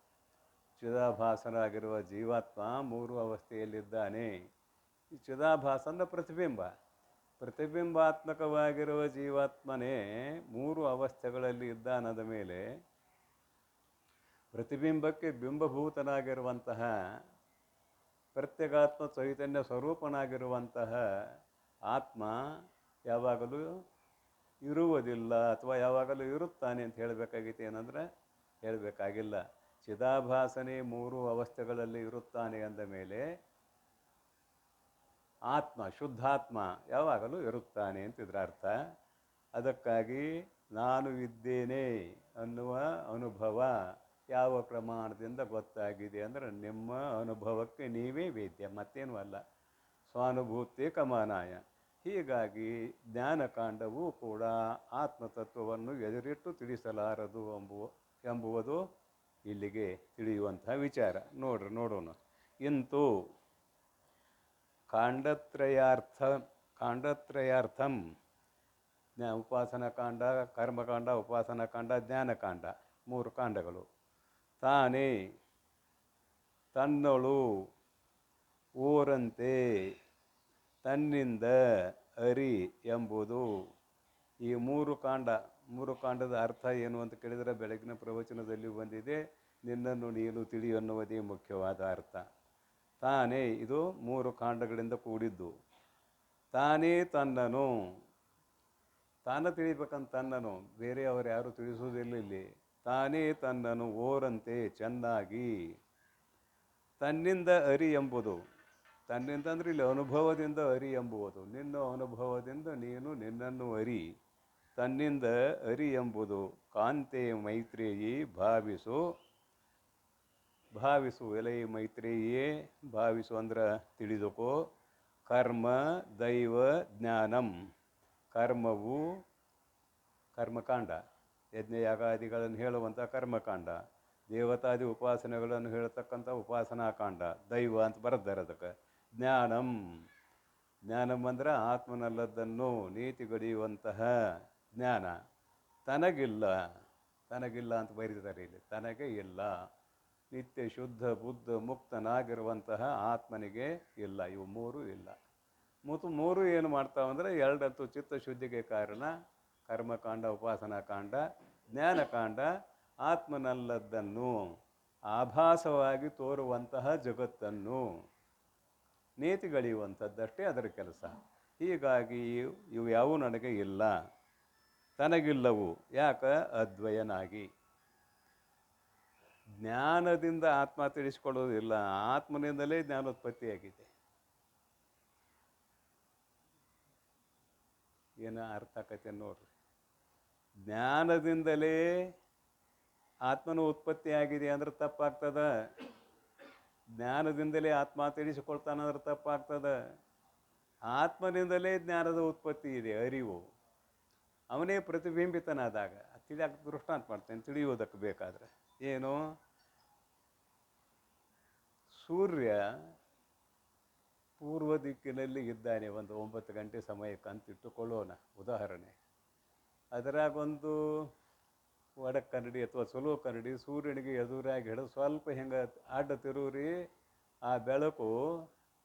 ಚಿದಾಭಾಸನಾಗಿರುವ ಜೀವಾತ್ಮ ಮೂರು ಅವಸ್ಥೆಯಲ್ಲಿದ್ದಾನೆ. ಈ ಚಿದಾಭಾಸನ ಪ್ರತಿಬಿಂಬಾತ್ಮಕವಾಗಿರುವ ಜೀವಾತ್ಮನೇ ಮೂರು ಅವಸ್ಥೆಗಳಲ್ಲಿ ಇದ್ದಾನದ ಮೇಲೆ ಪ್ರತಿಬಿಂಬಕ್ಕೆ ಬಿಂಬಭೂತನಾಗಿರುವಂತಹ ಪ್ರತ್ಯಗಾತ್ಮ ಚೈತನ್ಯ ಸ್ವರೂಪನಾಗಿರುವಂತಹ ಆತ್ಮ ಯಾವಾಗಲೂ ಇರುವುದಿಲ್ಲ ಅಥವಾ ಯಾವಾಗಲೂ ಇರುತ್ತಾನೆ ಅಂತ ಹೇಳಬೇಕಾಗಿತ್ತು. ಏನಂದರೆ ಹೇಳಬೇಕಾಗಿಲ್ಲ. ಚಿದಾಭಾಸನೆ ಮೂರು ಅವಸ್ಥೆಗಳಲ್ಲಿ ಇರುತ್ತಾನೆ ಅಂದ ಮೇಲೆ ಆತ್ಮ ಶುದ್ಧಾತ್ಮ ಯಾವಾಗಲೂ ಇರುತ್ತಾನೆ ಅಂತ ಇದರ ಅರ್ಥ. ಅದಕ್ಕಾಗಿ ನಾನು ಇದ್ದೇನೆ ಅನ್ನುವ ಅನುಭವ ಯಾವ ಪ್ರಮಾಣದಿಂದ ಗೊತ್ತಾಗಿದೆ ಅಂದರೆ ನಿಮ್ಮ ಅನುಭವಕ್ಕೆ ನೀವೇ ವೇದ್ಯ, ಮತ್ತೇನೂ ಅಲ್ಲ. ಸ್ವಾನುಭೂತಿ ಕಮಾನಾಯ. ಹೀಗಾಗಿ ಜ್ಞಾನಕಾಂಡವೂ ಕೂಡ ಆತ್ಮತತ್ವವನ್ನು ಎದುರಿಟ್ಟು ತಿಳಿಸಲಾರದು ಎಂಬುವುದು ಇಲ್ಲಿಗೆ ತಿಳಿಯುವಂತಹ ವಿಚಾರ. ನೋಡೋಣ. ಇಂತೂ ಕಾಂಡತ್ರಯಾರ್ಥಂ ಉಪಾಸನಕಾಂಡ, ಕರ್ಮಕಾಂಡ, ಉಪಾಸನಕಾಂಡ, ಜ್ಞಾನಕಾಂಡ, ಮೂರು ಕಾಂಡಗಳು. ತಾನೇ ತನ್ನೊಳು ಓರಂತೆ ತನ್ನಿಂದ ಅರಿ ಎಂಬುದು ಈ ಮೂರು ಕಾಂಡದ ಅರ್ಥ ಏನು ಅಂತ ಕೇಳಿದರೆ ಬೆಳಗಿನ ಪ್ರವಚನದಲ್ಲಿ ಬಂದಿದೆ. ನಿನ್ನನ್ನು ನೀನು ತಿಳಿ ಅನ್ನುವುದೇ ಮುಖ್ಯವಾದ ಅರ್ಥ. ತಾನೇ ಇದು ಮೂರು ಕಾಂಡಗಳಿಂದ ಕೂಡಿದ್ದು. ತಾನೇ ತನ್ನನು ತಿಳಿಬೇಕಂತ ತನ್ನನು, ಬೇರೆಯವರು ಯಾರು ತಿಳಿಸುವುದಿಲ್ಲ ಇಲ್ಲಿ. ತಾನೇ ತನ್ನನು ಓರಂತೆ ಚೆನ್ನಾಗಿ ತನ್ನಿಂದ ಅರಿ ಎಂಬುದು. ತನ್ನಿಂದ ಅಂದರೆ ಇಲ್ಲಿ ಅನುಭವದಿಂದ ಅರಿ ಎಂಬುವುದು. ನಿನ್ನ ಅನುಭವದಿಂದ ನೀನು ನಿನ್ನನ್ನು ಅರಿ. ತನ್ನಿಂದ ಅರಿ ಎಂಬುದು ಕಾಂತೆ ಮೈತ್ರೇಯಿ ಭಾವಿಸು ಎಲೈ ಮೈತ್ರೇಯಿಯೇ ಭಾವಿಸು ಅಂದ್ರೆ ತಿಳಿದುಕೋ. ಕರ್ಮ ದೈವ ಜ್ಞಾನಂ. ಕರ್ಮವು ಕರ್ಮಕಾಂಡ, ಯಜ್ಞಯಾಗಾದಿಗಳನ್ನು ಹೇಳುವಂಥ ಕರ್ಮಕಾಂಡ. ದೇವತಾದಿ ಉಪಾಸನೆಗಳನ್ನು ಹೇಳ್ತಕ್ಕಂಥ ಉಪಾಸನಾಕಾಂಡ. ದೈವ ಅಂತ ಬರೆದಾರೆ ಅದಕ್ಕೆ. ಜ್ಞಾನಂ ಅಂದರೆ ಆತ್ಮನಲ್ಲದನ್ನು ನೀತಿಗಡಿಯುವಂತಹ ಜ್ಞಾನ. ತನಗಿಲ್ಲ ಅಂತ ಬರೀತಾರೆ ಇಲ್ಲಿ. ತನಗೆ ಇಲ್ಲ. ನಿತ್ಯ ಶುದ್ಧ ಬುದ್ಧ ಮುಕ್ತನಾಗಿರುವಂತಹ ಆತ್ಮನಿಗೆ ಇಲ್ಲ. ಇವು ಮೂರು ಇಲ್ಲ. ಮತ್ತು ಮೂರು ಏನು ಮಾಡ್ತಾವಂದರೆ ಎರಡಂತೂ ಚಿತ್ತಶುದ್ಧಿಗೆ ಕಾರಣ. ಕರ್ಮಕಾಂಡ, ಉಪಾಸನಾಕಾಂಡ. ಜ್ಞಾನಕಾಂಡ ಆತ್ಮನಲ್ಲದ್ದನ್ನು ಆಭಾಸವಾಗಿ ತೋರುವಂತಹ ಜಗತ್ತನ್ನು ನೀತಿಗಳೆಯುವಂಥದ್ದಷ್ಟೇ ಅದರ ಕೆಲಸ. ಹೀಗಾಗಿ ಇವು ಯಾವೂ ನನಗೆ ಇಲ್ಲ, ತನಗಿಲ್ಲವು. ಯಾಕೆ? ಅದ್ವಯನಾಗಿ. ಜ್ಞಾನದಿಂದ ಆತ್ಮ ತಿಳಿಸ್ಕೊಳ್ಳೋದಿಲ್ಲ, ಆತ್ಮನಿಂದಲೇ ಜ್ಞಾನೋತ್ಪತ್ತಿಯಾಗಿದೆ. ಏನು ಅರ್ಥ ಆಕೈತೆ ನೋಡ್ರಿ. ಜ್ಞಾನದಿಂದಲೇ ಆತ್ಮನ ಉತ್ಪತ್ತಿ ಆಗಿದೆ ಅಂದ್ರೆ ತಪ್ಪಾಗ್ತದ. ಜ್ಞಾನದಿಂದಲೇ ಆತ್ಮ ತಿಳಿಸಿಕೊಳ್ತಾನಂದ್ರೆ ತಪ್ಪಾಗ್ತದ. ಆತ್ಮನಿಂದಲೇ ಜ್ಞಾನದ ಉತ್ಪತ್ತಿ ಇದೆ, ಅರಿವು. ಅವನೇ ಪ್ರತಿಬಿಂಬಿತನಾದಾಗ ತಿಳಿಯಾಕ ದೃಷ್ಟಾಂತ ಮಾಡ್ತೇನೆ ತಿಳಿಯೋದಕ್ಕೆ ಬೇಕಾದ್ರೆ. ಏನು? ಸೂರ್ಯ ಪೂರ್ವ ದಿಕ್ಕಿನಲ್ಲಿ ಇದ್ದಾನೆ ಒಂದು 9 ಗಂಟೆ ಸಮಯಕ್ಕೆ ಅಂತ ಇಟ್ಟುಕೊಳ್ಳೋಣ ಉದಾಹರಣೆ. ಅದರಾಗೊಂದು ವಡಕ್ ಕನ್ನಡಿ ಅಥವಾ ಸುಲೋ ಕನ್ನಡಿ ಸೂರ್ಯನಿಗೆ ಎದುರಾಗಿ ಹಿಡಿದು ಸ್ವಲ್ಪ ಹಿಂಗೆ ಅಡ್ಡ ತಿರುವ್ರಿ, ಆ ಬೆಳಕು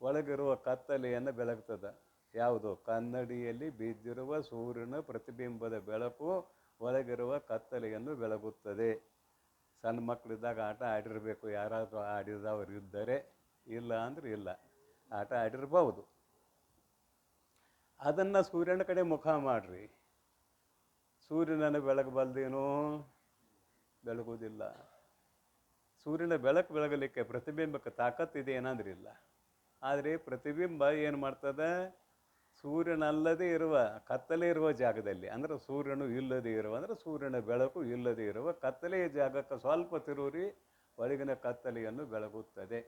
ಒಳಗಿರುವ ಕತ್ತಲೆಯನ್ನು ಬೆಳಗ್ತದೆ. ಯಾವುದು? ಕನ್ನಡಿಯಲ್ಲಿ ಬಿದ್ದಿರುವ ಸೂರ್ಯನ ಪ್ರತಿಬಿಂಬದ ಬೆಳಕು ಒಳಗಿರುವ ಕತ್ತಲೆಯನ್ನು ಬೆಳಗುತ್ತದೆ. ಸಣ್ಣ ಮಕ್ಕಳಿದ್ದಾಗ ಆಟ ಆಡಿರಬೇಕು, ಯಾರಾದರೂ ಆಡಿದವರು ಇದ್ದರೆ, ಇಲ್ಲ ಅಂದ್ರೆ ಇಲ್ಲ, ಆಟ ಆಡಿರ್ಬೋದು. ಅದನ್ನು ಸೂರ್ಯನ ಕಡೆ ಮುಖ ಮಾಡ್ರಿ, ಸೂರ್ಯನನ್ನು ಬೆಳಗಬಲ್ದೇನೋ? ಬೆಳಗುವುದಿಲ್ಲ. ಸೂರ್ಯನ ಬೆಳಕು ಬೆಳಗಲಿಕ್ಕೆ ಪ್ರತಿಬಿಂಬಕ್ಕೆ ತಾಕತ್ತಿದೆ ಏನಂದ್ರೆ ಇಲ್ಲ. ಆದರೆ ಪ್ರತಿಬಿಂಬ ಏನು ಮಾಡ್ತದೆ? ಸೂರ್ಯನಲ್ಲದೆ ಇರುವ ಕತ್ತಲೆ ಇರುವ ಜಾಗದಲ್ಲಿ, ಅಂದರೆ ಸೂರ್ಯನು ಇಲ್ಲದೆ ಇರುವ, ಅಂದರೆ ಸೂರ್ಯನ ಬೆಳಕು ಇಲ್ಲದೆ ಇರುವ ಕತ್ತಲೆಯ ಜಾಗಕ್ಕೆ ಸ್ವಲ್ಪ ತಿರುವಿ ಒಳಗಿನ ಕತ್ತಲೆಯನ್ನು ಬೆಳಗುತ್ತದೆ.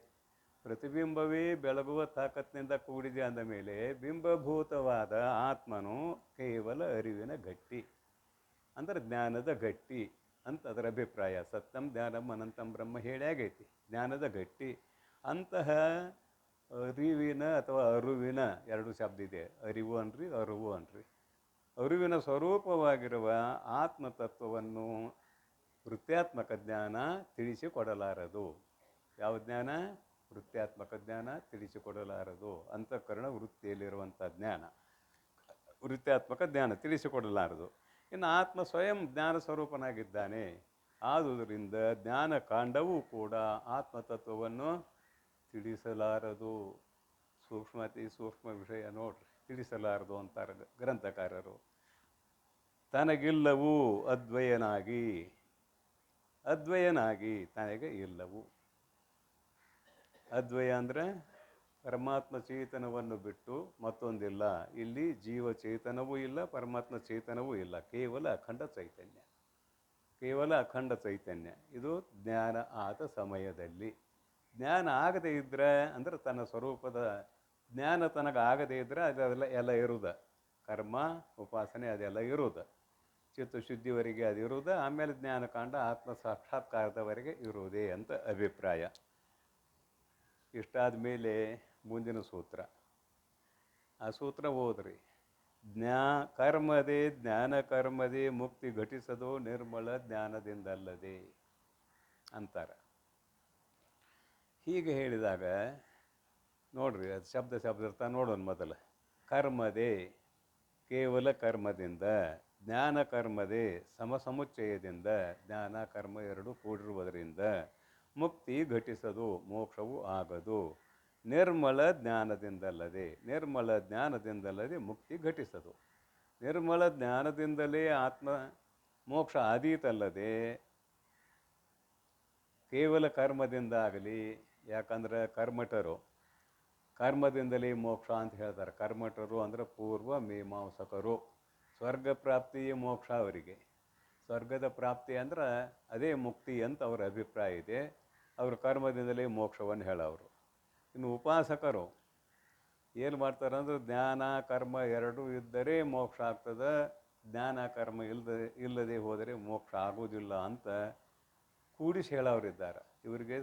ಪ್ರತಿಬಿಂಬವೇ ಬೆಳಗುವ ತಾಕತ್ತಿನಿಂದ ಕೂಡಿದೆ ಅಂದ ಮೇಲೆ ಬಿಂಬಭೂತವಾದ ಆತ್ಮನು ಕೇವಲ ಅರಿವಿನ ಗಟ್ಟಿ, ಅಂದರೆ ಜ್ಞಾನದ ಗಟ್ಟಿ ಅಂತ ಅದರ ಅಭಿಪ್ರಾಯ. ಸತ್ಯಂ ಜ್ಞಾನಂ ಅನಂತಂ ಬ್ರಹ್ಮ ಹೇಳಿ ಆಗೈತಿ, ಜ್ಞಾನದ ಗಟ್ಟಿ. ಅಂತಹ ಅರಿವಿನ ಅಥವಾ ಅರುವಿನ ಎರಡು ಶಬ್ದ ಇದೆ, ಅರಿವು ಅನ್ರಿ ಅರುವು ಅನ್ರಿ. ಅರಿವಿನ ಸ್ವರೂಪವಾಗಿರುವ ಆತ್ಮತತ್ವವನ್ನು ವೃತ್ತಾತ್ಮಕ ಜ್ಞಾನ ತಿಳಿಸಿಕೊಡಲಾರದು. ಯಾವ ಜ್ಞಾನ? ವೃತ್ತಾತ್ಮಕ ಜ್ಞಾನ ತಿಳಿಸಿಕೊಡಲಾರದು. ಅಂತಃಕರಣ ವೃತ್ತಿಯಲ್ಲಿರುವಂಥ ಜ್ಞಾನ, ವೃತ್ತಾತ್ಮಕ ಜ್ಞಾನ ತಿಳಿಸಿಕೊಡಲಾರದು. ಇನ್ನು ಆತ್ಮ ಸ್ವಯಂ ಜ್ಞಾನ ಸ್ವರೂಪನಾಗಿದ್ದಾನೆ. ಆದುದರಿಂದ ಜ್ಞಾನ ಕಾಂಡವೂ ಕೂಡ ಆತ್ಮತತ್ವವನ್ನು ತಿಳಿಸಲಾರದು. ಸೂಕ್ಷ್ಮತಿ ಸೂಕ್ಷ್ಮ ವಿಷಯ ನೋಡ್ರಿ, ತಿಳಿಸಲಾರದು ಅಂತಾರೆ ಗ್ರಂಥಕಾರರು. ತನಗಿಲ್ಲವು ಅದ್ವಯನಾಗಿ, ಅದ್ವಯನಾಗಿ ತನಗೆ ಇಲ್ಲವು. ಅದ್ವಯ ಅಂದರೆ ಪರಮಾತ್ಮ ಚೇತನವನ್ನು ಬಿಟ್ಟು ಮತ್ತೊಂದಿಲ್ಲ. ಇಲ್ಲಿ ಜೀವ ಚೇತನವೂ ಇಲ್ಲ, ಪರಮಾತ್ಮ ಚೇತನವೂ ಇಲ್ಲ, ಕೇವಲ ಅಖಂಡ ಚೈತನ್ಯ, ಕೇವಲ ಅಖಂಡ ಚೈತನ್ಯ. ಇದು ಜ್ಞಾನ ಆದ ಸಮಯದಲ್ಲಿ. ಜ್ಞಾನ ಆಗದೇ ಇದ್ದರೆ, ಅಂದರೆ ತನ್ನ ಸ್ವರೂಪದ ಜ್ಞಾನ ತನಗಾಗದೇ ಇದ್ದರೆ ಅದೆಲ್ಲ ಎಲ್ಲ ಇರುವುದು, ಕರ್ಮ ಉಪಾಸನೆ ಅದೆಲ್ಲ ಇರುವುದು, ಚಿತ್ತಶುದ್ಧಿವರೆಗೆ ಅದು ಇರುವುದು. ಆಮೇಲೆ ಜ್ಞಾನಕಾಂಡ ಆತ್ಮ ಸಾಕ್ಷಾತ್ಕಾರದವರೆಗೆ ಇರುವುದೇ ಅಂತ ಅಭಿಪ್ರಾಯ. ಇಷ್ಟಾದ ಮೇಲೆ ಮುಂದಿನ ಸೂತ್ರ, ಆ ಸೂತ್ರ ಓದ್ರಿ. ಕರ್ಮದೆ ಜ್ಞಾನ ಕರ್ಮದೆ ಮುಕ್ತಿ ಘಟಿಸದು ನಿರ್ಮಲ ಜ್ಞಾನದಿಂದಲ್ಲದೆ ಅಂತಾರೆ. ಹೀಗೆ ಹೇಳಿದಾಗ ನೋಡ್ರಿ, ಅದು ಶಬ್ದ ಇರ್ತಾ ನೋಡೋಣ. ಮೊದಲು ಕರ್ಮದೆ ಕೇವಲ ಕರ್ಮದಿಂದ, ಜ್ಞಾನ ಕರ್ಮದೆ ಸಮುಚ್ಚಯದಿಂದ, ಜ್ಞಾನ ಕರ್ಮ ಎರಡು ಕೂಡಿರುವುದರಿಂದ ಮುಕ್ತಿ ಘಟಿಸದು, ಮೋಕ್ಷವು ಆಗದು. ನಿರ್ಮಲ ಜ್ಞಾನದಿಂದಲ್ಲದೆ, ನಿರ್ಮಲ ಜ್ಞಾನದಿಂದಲ್ಲದೆ ಮುಕ್ತಿ ಘಟಿಸದು. ನಿರ್ಮಲ ಜ್ಞಾನದಿಂದಲೇ ಆತ್ಮ ಮೋಕ್ಷ ಆದೀತಲ್ಲದೆ ಕೇವಲ ಕರ್ಮದಿಂದ ಆಗಲಿ. ಯಾಕಂದ್ರೆ ಕರ್ಮದಿಂದಲೇ ಮೋಕ್ಷ ಅಂತ ಹೇಳ್ತಾರೆ. ಕರ್ಮಠರು ಅಂದರೆ ಪೂರ್ವ ಮೀಮಾಂಸಕರು. ಸ್ವರ್ಗ ಪ್ರಾಪ್ತಿಯೇ ಮೋಕ್ಷ ಅವರಿಗೆ. ಸ್ವರ್ಗದ ಪ್ರಾಪ್ತಿ ಅಂದ್ರೆ ಅದೇ ಮುಕ್ತಿ ಅಂತ ಅವರ ಅಭಿಪ್ರಾಯ ಇದೆ. ಅವರು ಕರ್ಮದಿಂದಲೇ ಮೋಕ್ಷವನ್ನು ಹೇಳೋರು. ಇನ್ನು ಉಪಾಸಕರು ಏನು ಮಾಡ್ತಾರೆ ಅಂದ್ರೆ ಜ್ಞಾನ ಕರ್ಮ ಎರಡೂ ಇದ್ದರೆ ಮೋಕ್ಷ ಆಗ್ತದೆ, ಜ್ಞಾನ ಕರ್ಮ ಇಲ್ಲದೆ ಹೋದರೆ ಮೋಕ್ಷ ಆಗೋದಿಲ್ಲ ಅಂತ ಕೂಡಿಸಿ ಹೇಳೋರಿದ್ದಾರೆ. ಇವರಿಗೆ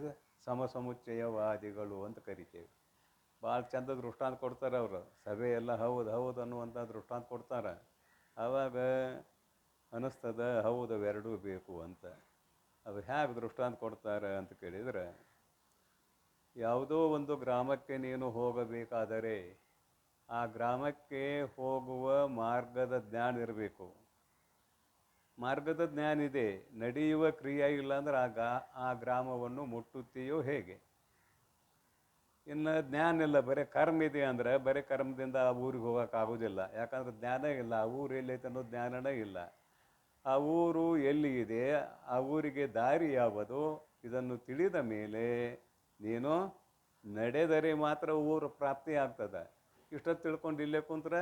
ಸಮುಚ್ಚಯವಾದಿಗಳು ಅಂತ ಕರಿತೇವೆ. ಭಾಳ ಚಂದ ದೃಷ್ಟಾಂತ ಕೊಡ್ತಾರೆ ಅವರು. ಸಭೆಯೆಲ್ಲ ಹೌದು ಅನ್ನುವಂಥ ದೃಷ್ಟಾಂತ ಕೊಡ್ತಾರೆ. ಆವಾಗ ಅನ್ನಿಸ್ತದೆ ಹೌದು ಅವೆರಡೂ ಬೇಕು ಅಂತ. ಅದು ಹೇಗೆ ದೃಷ್ಟಾಂತ ಕೊಡ್ತಾರೆ ಅಂತ ಕೇಳಿದರೆ, ಯಾವುದೋ ಒಂದು ಗ್ರಾಮಕ್ಕೆ ನೀನು ಹೋಗಬೇಕಾದರೆ ಆ ಗ್ರಾಮಕ್ಕೆ ಹೋಗುವ ಮಾರ್ಗದ ಜ್ಞಾನ ಇರಬೇಕು. ಮಾರ್ಗದ ಜ್ಞಾನ ಇದೆ, ನಡೆಯುವ ಕ್ರಿಯೆ ಇಲ್ಲ ಅಂದ್ರೆ ಆ ಗ್ರಾಮವನ್ನು ಮುಟ್ಟುತ್ತೀಯೋ ಹೇಗೆ? ಇನ್ನು ಜ್ಞಾನ ಇಲ್ಲ, ಬರೀ ಕರ್ಮ ಇದೆ ಅಂದರೆ ಬರೀ ಕರ್ಮದಿಂದ ಆ ಊರಿಗೆ ಹೋಗೋಕ್ಕಾಗೋದಿಲ್ಲ. ಯಾಕಂದ್ರೆ ಜ್ಞಾನ ಇಲ್ಲ, ಆ ಊರು ಎಲ್ಲೈತೆ ಅನ್ನೋ ಜ್ಞಾನನೇ ಇಲ್ಲ. ಆ ಊರು ಎಲ್ಲಿ ಇದೆ, ಆ ಊರಿಗೆ ದಾರಿ ಯಾವುದು, ಇದನ್ನು ತಿಳಿದ ಮೇಲೆ ನೀನು ನಡೆದರೆ ಮಾತ್ರ ಊರು ಪ್ರಾಪ್ತಿ ಆಗ್ತದೆ. ಇಷ್ಟೊತ್ತು ತಿಳ್ಕೊಂಡು ಇಲ್ಲೇ ಕುಂತ್ರೆ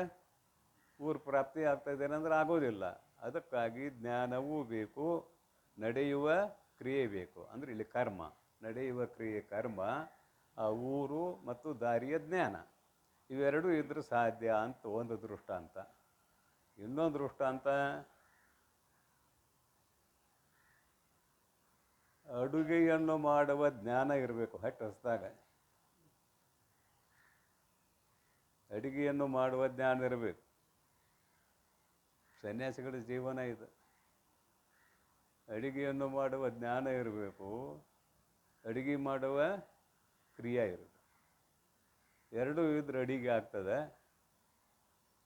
ಊರು ಪ್ರಾಪ್ತಿ ಆಗ್ತಾ ಇದ್ದೇನೆ ಅಂದ್ರೆ ಆಗೋದಿಲ್ಲ. ಅದಕ್ಕಾಗಿ ಜ್ಞಾನವೂ ಬೇಕು, ನಡೆಯುವ ಕ್ರಿಯೆ ಬೇಕು. ಅಂದರೆ ಇಲ್ಲಿ ಕರ್ಮ, ನಡೆಯುವ ಕ್ರಿಯೆ ಕರ್ಮ, ಆ ಊರು ಮತ್ತು ದಾರಿಯ ಜ್ಞಾನ, ಇವೆರಡೂ ಇದ್ರೆ ಸಾಧ್ಯ ಅಂತ ಒಂದು ದೃಷ್ಟಾಂತ. ಇನ್ನೊಂದು ದೃಷ್ಟಾಂತ, ಅಡುಗೆಯನ್ನು ಮಾಡುವ ಜ್ಞಾನ ಇರಬೇಕು ಹೊಟ್ಟೆ ಹೊಸದಾಗ. ಅಡುಗೆಯನ್ನು ಮಾಡುವ ಜ್ಞಾನ ಇರಬೇಕು. ಸನ್ಯಾಸಿಗಳ ಜೀವನ ಇದು. ಅಡುಗೆಯನ್ನು ಮಾಡುವ ಜ್ಞಾನ ಇರಬೇಕು, ಅಡುಗೆ ಮಾಡುವ ಕ್ರಿಯೆ ಇರಬೇಕು. ಎರಡೂ ಇದ್ರೆ ಅಡುಗೆ ಆಗ್ತದೆ,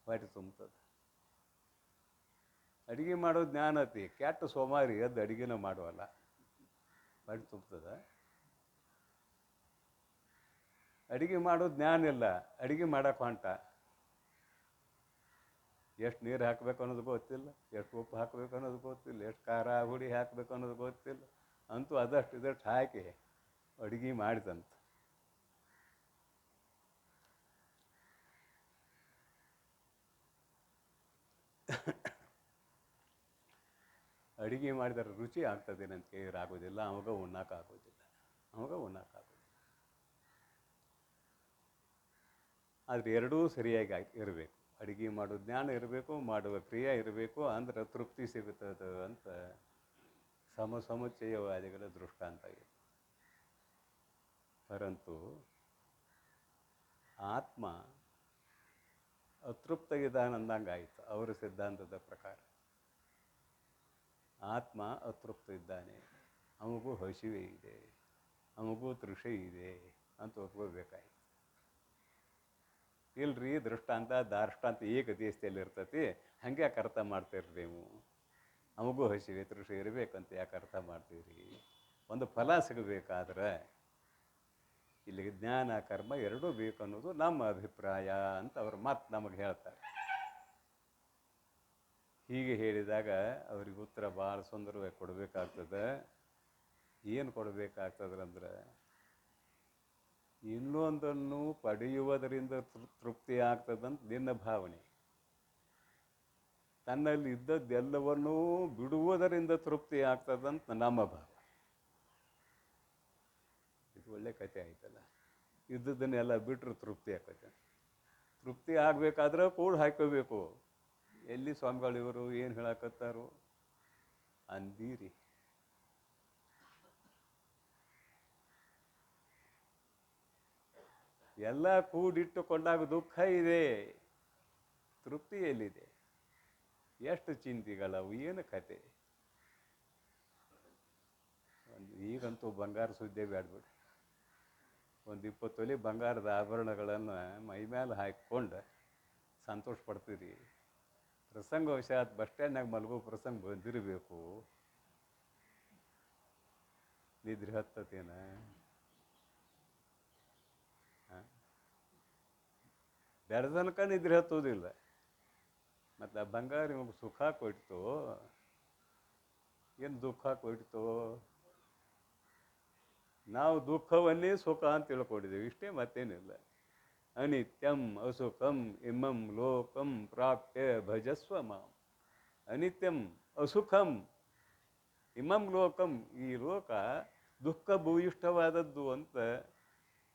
ಹೊಟ್ಟೆ ತುಂಬ್ತದೆ. ಅಡುಗೆ ಮಾಡೋ ಜ್ಞಾನ ಐತಿ, ಕೆಟ್ಟ ಸೋಮಾರಿ ಎದ್ದು ಅಡುಗೆನ ಮಾಡುವಲ್ಲ, ಹೊಟ್ಟೆ ತುಂಬ್ತದೆ. ಅಡುಗೆ ಮಾಡೋ ಜ್ಞಾನ ಇಲ್ಲ, ಅಡುಗೆ ಮಾಡೋಕೆ ಹೊಂಟ. ಎಷ್ಟು ನೀರು ಹಾಕಬೇಕು ಅನ್ನೋದು ಗೊತ್ತಿಲ್ಲ, ಎಷ್ಟು ಉಪ್ಪು ಹಾಕಬೇಕು ಅನ್ನೋದು ಗೊತ್ತಿಲ್ಲ, ಎಷ್ಟು ಖಾರ ಹುಡಿ ಹಾಕಬೇಕು ಅನ್ನೋದು ಗೊತ್ತಿಲ್ಲ. ಅಂತೂ ಅದಷ್ಟು ಇದಷ್ಟು ಹಾಕಿ ಅಡುಗೆ ಮಾಡಿದಂತ. ಅಡುಗೆ ಮಾಡಿದರೆ ರುಚಿ ಆಗ್ತದೆ ಅಂತ ಕೇಳಿರಾಗೋದಿಲ್ಲ, ಅವಾಗ ಉಣ್ಣಕ್ಕಾಗೋದಿಲ್ಲ, ಆದರೆ ಎರಡೂ ಸರಿಯಾಗಿ ಇರಬೇಕು. ಅಡುಗೆ ಮಾಡೋ ಜ್ಞಾನ ಇರಬೇಕು, ಮಾಡುವ ಕ್ರಿಯೆ ಇರಬೇಕು, ಅಂದ್ರೆ ತೃಪ್ತಿ ಸಿಗುತ್ತದೆ ಅಂತ ಸಮುಚ್ಚಯವಾದಿಗಳ ದೃಷ್ಟಾಂತ ಇದೆ. ಪರಂತು ಆತ್ಮ ಅತೃಪ್ತ ಇದ್ದಾನಂದಂಗೆ ಆಯಿತು ಅವರ ಸಿದ್ಧಾಂತದ ಪ್ರಕಾರ. ಆತ್ಮ ಅತೃಪ್ತ ಇದ್ದಾನೆ, ಅವನಿಗೂ ಹಸಿವೆ ಇದೆ, ಅವನಿಗೂ ತೃಷೆ ಇದೆ ಅಂತ ಒಪ್ಕೋಬೇಕಾಯ್ತು. ಇಲ್ರಿ ದೃಷ್ಟಾಂತ ದಾರ್ಷ್ಟಾಂತ ಏಕದೇಶದಲ್ಲಿ ಇರ್ತತಿ, ಹಂಗೆ ಯಾಕೆ ಅರ್ಥ ಮಾಡ್ತೀರಿ ನೀವು? ಅವನಿಗೂ ಹಸಿವೆ ತೃಷೆ ಇರಬೇಕಂತ ಯಾಕೆ ಅರ್ಥ ಮಾಡ್ತೀರಿ? ಒಂದು ಫಲ ಸಿಗಬೇಕಾದ್ರೆ ಇಲ್ಲಿ ಜ್ಞಾನ ಕರ್ಮ ಎರಡೂ ಬೇಕು ಅನ್ನೋದು ನಮ್ಮ ಅಭಿಪ್ರಾಯ ಅಂತ ಅವ್ರ ಮಾತು ನಮಗೆ ಹೇಳ್ತಾರೆ. ಹೀಗೆ ಹೇಳಿದಾಗ ಅವ್ರಿಗೆ ಉತ್ತರ ಭಾಳ ಸುಂದರವಾಗಿ ಕೊಡಬೇಕಾಗ್ತದೆ. ಏನು ಕೊಡಬೇಕಾಗ್ತದಂದ್ರೆ, ಇನ್ನೊಂದನ್ನು ಪಡೆಯುವುದರಿಂದ ತೃಪ್ತಿ ಆಗ್ತದಂತ ನಿನ್ನ ಭಾವನೆ, ತನ್ನಲ್ಲಿ ಇದ್ದದ್ದೆಲ್ಲವನ್ನೂ ಬಿಡುವುದರಿಂದ ತೃಪ್ತಿ ಆಗ್ತದಂತ ನಮ್ಮ ಭಾವ. ಇದು ಒಳ್ಳೆ ಕಥೆ ಆಯ್ತಲ್ಲ. ಇದ್ದದನ್ನೆಲ್ಲ ಬಿಟ್ಟರೆ ತೃಪ್ತಿ ಆಗ್ತದೆ. ತೃಪ್ತಿ ಆಗಬೇಕಾದ್ರೆ ಕೂಡ ಹಾಕೋಬೇಕು. ಎಲ್ಲಿ ಸ್ವಾಮಿಗಳು ಇವರು ಏನು ಹೇಳಕತ್ತಾರು ಅಂದೀರಿ. ಎಲ್ಲ ಕೂಡಿಟ್ಟುಕೊಂಡಾಗ ದುಃಖ ಇದೆ, ತೃಪ್ತಿ ಎಲ್ಲಿದೆ? ಎಷ್ಟು ಚಿಂತೆಗಳವು, ಏನು ಕತೆ? ಈಗಂತೂ ಬಂಗಾರ ಸುದ್ದಿ ಬ್ಯಾಡ್ಬಿಡ್ರಿ. ಒಂದು 20 ತೊಲೆ ಬಂಗಾರದ ಆಭರಣಗಳನ್ನು ಮೈ ಮೇಲೆ ಹಾಕಿಕೊಂಡು ಸಂತೋಷ ಪಡ್ತೀರಿ. ಪ್ರಸಂಗವಶಾತ್ ಬಸ್ ಸ್ಟ್ಯಾಂಡ್ನಾಗ ಮಲಗೋ ಪ್ರಸಂಗ ಬಂದಿರಬೇಕು, ನಿದ್ರೆ ಹತ್ತತೇನ? ಬೆಳೆದನಕ ನಿದ್ರೆ ಹತ್ತೋದಿಲ್ಲ. ಮತ್ತು ಆ ಬಂಗಾರ ನಿಮಗೆ ಸುಖ ಕೊಡ್ತು, ಏನು ದುಃಖ ಕೊಡ್ತು? ನಾವು ದುಃಖವನ್ನೇ ಸುಖ ಅಂತ ತಿಳ್ಕೊಂಡಿದ್ದೀವಿ, ಇಷ್ಟೇ, ಮತ್ತೇನಿಲ್ಲ. ಅನಿತ್ಯಂ ಅಸುಖಂ ಇಮಂ ಲೋಕಂ ಪ್ರಾಪ್ಯ ಭಜಸ್ವ ಮಾಂ. ಅನಿತ್ಯಂ ಅಸುಖಂ ಇಮಂ ಲೋಕಂ, ಈ ಲೋಕ ದುಃಖ ಭೂಯಿಷ್ಠವಾದದ್ದು ಅಂತ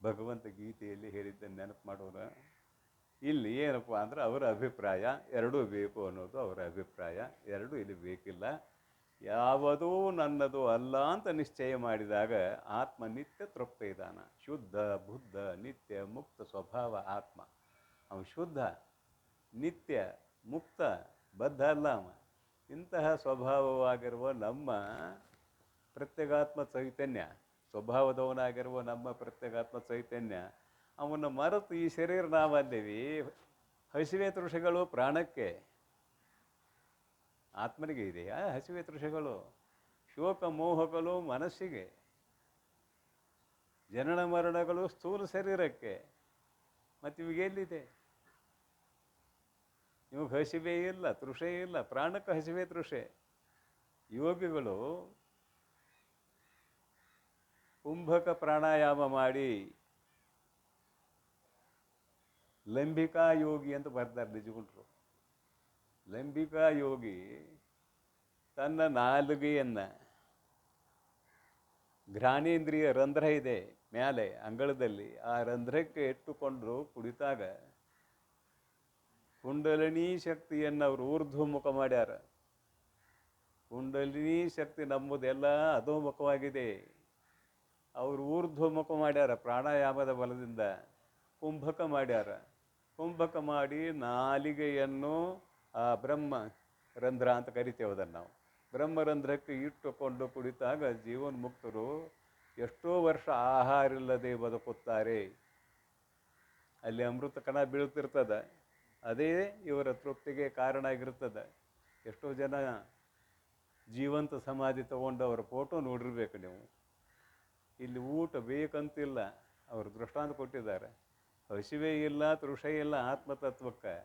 ಭಗವಂತ ಗೀತೆಯಲ್ಲಿ ಹೇಳಿದ್ದನ್ನು ನೆನಪು ಮಾಡೋಣ. ಇಲ್ಲಿ ಏನಪ್ಪ ಅಂದ್ರೆ ಅವರ ಅಭಿಪ್ರಾಯ ಎರಡೂ ಬೇಕು ಅನ್ನೋದು ಅವರ ಅಭಿಪ್ರಾಯ. ಎರಡೂ ಇಲ್ಲಿ ಬೇಕಿಲ್ಲ. ಯಾವುದೂ ನನ್ನದು ಅಲ್ಲ ಅಂತ ನಿಶ್ಚಯ ಮಾಡಿದಾಗ ಆತ್ಮ ನಿತ್ಯ ತೃಪ್ತ ಇದ್ದಾನ. ಶುದ್ಧ ಬುದ್ಧ ನಿತ್ಯ ಮುಕ್ತ ಸ್ವಭಾವ ಆತ್ಮ. ಅವನು ಶುದ್ಧ, ನಿತ್ಯ, ಮುಕ್ತ, ಬದ್ಧ ಅಲ್ಲ ಅವ. ಇಂತಹ ಸ್ವಭಾವವಾಗಿರುವ ನಮ್ಮ ಪ್ರತ್ಯೇಗಾತ್ಮ ಚೈತನ್ಯ, ಸ್ವಭಾವದವನಾಗಿರುವ ನಮ್ಮ ಪ್ರತ್ಯೇಗಾತ್ಮ ಚೈತನ್ಯ ಅವನ್ನ ಮರೆತು ಈ ಶರೀರ ನಾವಲ್ಲಿವಿ. ಹಸಿವೆ ತೃಷೆಗಳು ಪ್ರಾಣಕ್ಕೆ, ಆತ್ಮನಿಗೆ ಇದೆಯಾ ಹಸಿವೆ ತೃಷೆಗಳು? ಶೋಕ ಮೋಹಗಳು ಮನಸ್ಸಿಗೆ, ಜನನ ಮರಣಗಳು ಸ್ಥೂಲ ಶರೀರಕ್ಕೆ. ಮತ್ತು ಇವಾಗೆಲ್ಲಿದೆ? ಇವಾಗ ಹಸಿವೆ ಇಲ್ಲ, ತೃಷೆ ಇಲ್ಲ, ಪ್ರಾಣಕ್ಕೆ ಹಸಿವೆ ತೃಷೆ. ಯೋಗಿಗಳು ಕುಂಭಕ ಪ್ರಾಣಾಯಾಮ ಮಾಡಿ ಲಂಬಿಕಾ ಯೋಗಿ ಅಂತ ಬರ್ತಾರೆ ನಿಜಗುಂಟ್ರು. ಲಂಬಿಕಾ ಯೋಗಿ ತನ್ನ ನಾಲಿಗೆಯನ್ನು ಘ್ರಾಣೇಂದ್ರಿಯ ರಂಧ್ರ ಇದೆ ಮೇಲೆ ಅಂಗಳದಲ್ಲಿ, ಆ ರಂಧ್ರಕ್ಕೆ ಇಟ್ಟುಕೊಂಡು ಕುಡಿತಾಗ ಕುಂಡಲಿನಿ ಶಕ್ತಿಯನ್ನು ಅವರು ಊರ್ಧ್ವಮುಖ ಮಾಡ್ಯಾರ. ಕುಂಡಲಿನಿ ಶಕ್ತಿ ನಮ್ಮದೆಲ್ಲ ಅಧೋಮುಖವಾಗಿದೆ. ಅವರು ಊರ್ಧ್ವಮುಖ ಮಾಡ್ಯಾರ ಪ್ರಾಣಾಯಾಮದ ಬಲದಿಂದ. ಕುಂಭಕ ಮಾಡ್ಯಾರ. ಕುಂಭಕ ಮಾಡಿ ನಾಲಿಗೆಯನ್ನು ಆ ಬ್ರಹ್ಮ ರಂಧ್ರ ಅಂತ ಕರಿತೇವೆ ಅದನ್ನು ನಾವು. ಬ್ರಹ್ಮರಂಧ್ರಕ್ಕೆ ಇಟ್ಟುಕೊಂಡು ಕುಡಿತಾಗ ಜೀವನ್ಮುಕ್ತರು ಎಷ್ಟೋ ವರ್ಷ ಆಹಾರ ಇಲ್ಲದೆ ಬದುಕುತ್ತಾರೆ. ಅಲ್ಲಿ ಅಮೃತ ಕಣ ಬೀಳ್ತಿರ್ತದೆ, ಅದೇ ಇವರ ತೃಪ್ತಿಗೆ ಕಾರಣ ಆಗಿರ್ತದೆ. ಎಷ್ಟೋ ಜನ ಜೀವಂತ ಸಮಾಧಿ ತಗೊಂಡು ಅವರ ಫೋಟೋ ನೋಡಿರ್ಬೇಕು ನೀವು. ಇಲ್ಲಿ ಊಟ ಬೇಕಂತಿಲ್ಲ, ಅವರು ದೃಷ್ಟಾಂತ ಕೊಟ್ಟಿದ್ದಾರೆ. ಹಸಿವೆ ಇಲ್ಲ, ತೃಷೆ ಇಲ್ಲ ಆತ್ಮತತ್ವಕ್ಕೆ.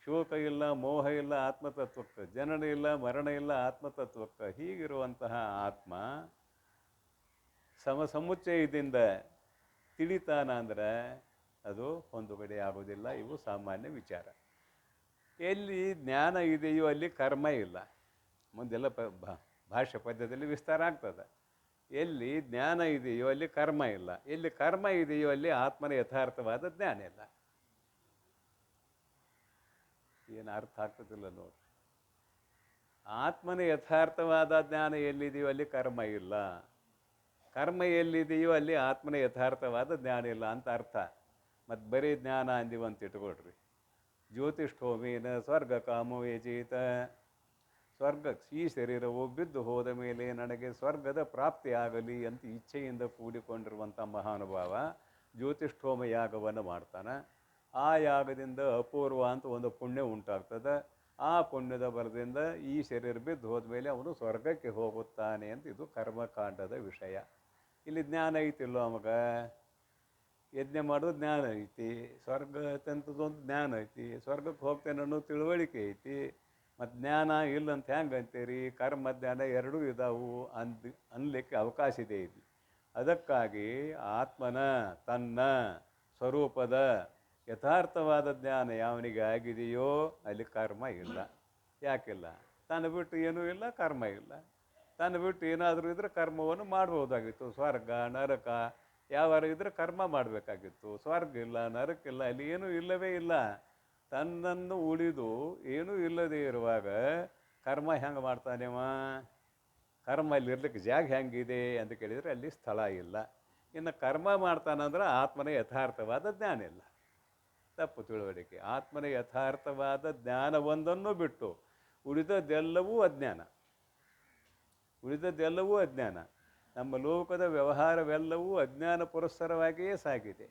ಶೋಕ ಇಲ್ಲ, ಮೋಹ ಇಲ್ಲ ಆತ್ಮತತ್ವಕ್ಕೆ. ಜನನ ಇಲ್ಲ, ಮರಣ ಇಲ್ಲ ಆತ್ಮತತ್ವಕ್ಕೆ. ಹೀಗಿರುವಂತಹ ಆತ್ಮ ಸಮುಚ್ಚಯದಿಂದ ತಿಳಿತಾನ ಅಂದರೆ ಅದು ಹೊಂದುಗಡೆ ಆಗೋದಿಲ್ಲ. ಇವು ಸಾಮಾನ್ಯ ವಿಚಾರ. ಎಲ್ಲಿ ಜ್ಞಾನ ಇದೆಯೋ ಅಲ್ಲಿ ಕರ್ಮ ಇಲ್ಲ. ಮುಂದೆಲ್ಲ ಭಾಷೆ ಪದ್ಯದಲ್ಲಿ ವಿಸ್ತಾರ ಆಗ್ತದೆ. ಎಲ್ಲಿ ಜ್ಞಾನ ಇದೆಯೋ ಅಲ್ಲಿ ಕರ್ಮ ಇಲ್ಲ. ಎಲ್ಲಿ ಕರ್ಮ ಇದೆಯೋ ಅಲ್ಲಿ ಆತ್ಮನ ಯಥಾರ್ಥವಾದ ಜ್ಞಾನ ಇಲ್ಲ. ಏನು ಅರ್ಥ ಆಗ್ತದಿಲ್ಲ ನೋಡ್ರಿ. ಆತ್ಮನ ಯಥಾರ್ಥವಾದ ಜ್ಞಾನ ಎಲ್ಲಿದೆಯೋ ಅಲ್ಲಿ ಕರ್ಮ ಇಲ್ಲ. ಕರ್ಮ ಎಲ್ಲಿದೆಯೋ ಅಲ್ಲಿ ಆತ್ಮನ ಯಥಾರ್ಥವಾದ ಜ್ಞಾನ ಇಲ್ಲ ಅಂತ ಅರ್ಥ. ಮತ್ತು ಬರೀ ಜ್ಞಾನ ಅಂದಿವಂತ ಇಟ್ಕೊಳ್ರಿ. ಜ್ಯೋತಿಷ್ಠೋಮೇನ ಸ್ವರ್ಗ ಕಾಮೋ ಯಜೇತ. ಸ್ವರ್ಗ ಈ ಶರೀರವು ಬಿದ್ದು ಹೋದ ಮೇಲೆ ನನಗೆ ಸ್ವರ್ಗದ ಪ್ರಾಪ್ತಿ ಆಗಲಿ ಅಂತ ಇಚ್ಛೆಯಿಂದ ಕೂಡಿಕೊಂಡಿರುವಂಥ ಮಹಾನುಭಾವ ಜ್ಯೋತಿಷ್ಠೋಮ ಯಾಗವನ್ನು ಮಾಡ್ತಾನೆ. ಆ ಯಾಗದಿಂದ ಅಪೂರ್ವ ಅಂತ ಒಂದು ಪುಣ್ಯ ಉಂಟಾಗ್ತದೆ. ಆ ಪುಣ್ಯದ ಬಲದಿಂದ ಈ ಶರೀರ ಬಿದ್ದು ಹೋದ್ಮೇಲೆ ಅವನು ಸ್ವರ್ಗಕ್ಕೆ ಹೋಗುತ್ತಾನೆ ಅಂತ ಇದು ಕರ್ಮಕಾಂಡದ ವಿಷಯ. ಇಲ್ಲಿ ಜ್ಞಾನ ಐತಿಲ್ಲೋ ಅವಾಗ. ಯಜ್ಞ ಮಾಡೋದು ಜ್ಞಾನ ಐತಿ, ಸ್ವರ್ಗ ಅಂತದೊಂದು ಜ್ಞಾನ ಐತಿ, ಸ್ವರ್ಗಕ್ಕೆ ಹೋಗ್ತೇನೆ ಅನ್ನೋ ತಿಳುವಳಿಕೆ ಐತಿ. ಮತ್ತು ಜ್ಞಾನ ಇಲ್ಲ ಅಂತ ಹೆಂಗೆ ಅಂತೀರಿ? ಕರ್ಮ ಜ್ಞಾನ ಎರಡೂ ಇದಾವು ಅನ್ಲಿಕ್ಕೆ ಅವಕಾಶ ಇದೆ ಇಲ್ಲಿ. ಅದಕ್ಕಾಗಿ ಆತ್ಮನ ತನ್ನ ಸ್ವರೂಪದ ಯಥಾರ್ಥವಾದ ಜ್ಞಾನ ಯಾವನಿಗೆ ಆಗಿದೆಯೋ ಅಲ್ಲಿ ಕರ್ಮ ಇಲ್ಲ. ಯಾಕಿಲ್ಲ? ತಾನು ಬಿಟ್ಟು ಏನೂ ಇಲ್ಲ, ಕರ್ಮ ಇಲ್ಲ. ತಾನು ಬಿಟ್ಟು ಏನಾದರೂ ಇದ್ದರೆ ಕರ್ಮವನ್ನು ಮಾಡ್ಬೋದಾಗಿತ್ತು. ಸ್ವರ್ಗ ನರಕ ಯಾವಾರ ಇದ್ದರೆ ಕರ್ಮ ಮಾಡಬೇಕಾಗಿತ್ತು. ಸ್ವರ್ಗ ಇಲ್ಲ, ನರಕಿಲ್ಲ, ಅಲ್ಲಿ ಏನೂ ಇಲ್ಲವೇ ಇಲ್ಲ. ತನ್ನನ್ನು ಉಳಿದು ಏನೂ ಇಲ್ಲದೇ ಇರುವಾಗ ಕರ್ಮ ಹೆಂಗೆ ಮಾಡ್ತಾನೆವ? ಕರ್ಮ ಅಲ್ಲಿ ಇರ್ಲಿಕ್ಕೆ ಜಾಗ ಹೆಂಗಿದೆ ಅಂತ ಕೇಳಿದರೆ ಅಲ್ಲಿ ಸ್ಥಳ ಇಲ್ಲ. ಇನ್ನು ಕರ್ಮ ಮಾಡ್ತಾನಂದ್ರೆ ಆತ್ಮನ ಯಥಾರ್ಥವಾದ ಜ್ಞಾನ ಇಲ್ಲ. ತಪ್ಪು ತಿಳುವಳಿಕೆ. ಆತ್ಮನ ಯಥಾರ್ಥವಾದ ಜ್ಞಾನವೊಂದನ್ನು ಬಿಟ್ಟು ಉಳಿದದ್ದೆಲ್ಲವೂ ಅಜ್ಞಾನ. ಉಳಿದದ್ದೆಲ್ಲವೂ ಅಜ್ಞಾನ. ನಮ್ಮ ಲೋಕದ ವ್ಯವಹಾರವೆಲ್ಲವೂ ಅಜ್ಞಾನ ಪುರಸ್ಸರವಾಗಿಯೇ ಸಾಗಿದೆ.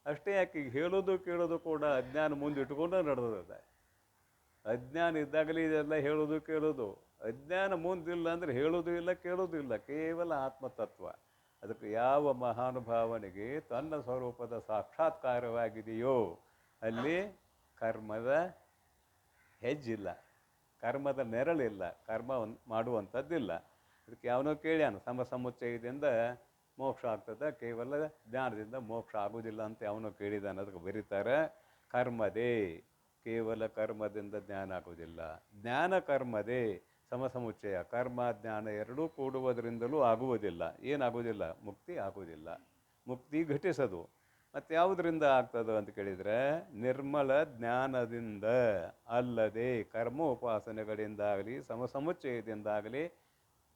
ಅಷ್ಟೇ ಯಾಕೆ ಈಗ ಹೇಳೋದು ಕೇಳೋದು ಕೂಡ ಅಜ್ಞಾನ ಮುಂದೆ ಇಟ್ಕೊಂಡು ನಡೆದದ. ಅಜ್ಞಾನ ಇದ್ದಾಗಲೇ ಇದೆಲ್ಲ ಹೇಳೋದು ಕೇಳೋದು. ಅಜ್ಞಾನ ಮುಂದಿಲ್ಲ ಅಂದರೆ ಹೇಳೋದು ಇಲ್ಲ, ಕೇಳೋದು ಇಲ್ಲ. ಕೇವಲ ಆತ್ಮತತ್ವ. ಅದಕ್ಕೆ ಯಾವ ಮಹಾನುಭಾವನಿಗೆ ತನ್ನ ಸ್ವರೂಪದ ಸಾಕ್ಷಾತ್ಕಾರವಾಗಿದೆಯೋ ಅಲ್ಲಿ ಕರ್ಮದ ಹೆಜ್ಜಿಲ್ಲ, ಕರ್ಮದ ನೆರಳಿಲ್ಲ, ಕರ್ಮ ಮಾಡುವಂಥದ್ದಿಲ್ಲ. ಅದಕ್ಕೆ ಯಾವನೋ ಕೇಳ್ಯಾನ ಸಮುಚ್ಚಯದಿಂದ ಮೋಕ್ಷ ಆಗ್ತದೆ, ಕೇವಲ ಜ್ಞಾನದಿಂದ ಮೋಕ್ಷ ಆಗೋದಿಲ್ಲ ಅಂತ ಯಾವನೋ ಕೇಳಿದಾನೆ. ಅದಕ್ಕೆ ಬರೀತಾರೆ ಕರ್ಮದೇ, ಕೇವಲ ಕರ್ಮದಿಂದ ಜ್ಞಾನ ಆಗೋದಿಲ್ಲ. ಜ್ಞಾನ ಕರ್ಮದೇ ಸಮುಚ್ಚಯ. ಕರ್ಮ ಜ್ಞಾನ ಎರಡೂ ಕೂಡುವುದರಿಂದಲೂ ಆಗುವುದಿಲ್ಲ. ಏನಾಗೋದಿಲ್ಲ? ಮುಕ್ತಿ ಆಗೋದಿಲ್ಲ. ಮುಕ್ತಿ ಘಟಿಸೋದು. ಮತ್ತು ಯಾವುದರಿಂದ ಆಗ್ತದೋ ಅಂತ ಕೇಳಿದರೆ ನಿರ್ಮಲ ಜ್ಞಾನದಿಂದ ಅಲ್ಲದೆ ಕರ್ಮೋಪಾಸನೆಗಳಿಂದಾಗಲಿ ಸಮುಚ್ಚಯದಿಂದಾಗಲಿ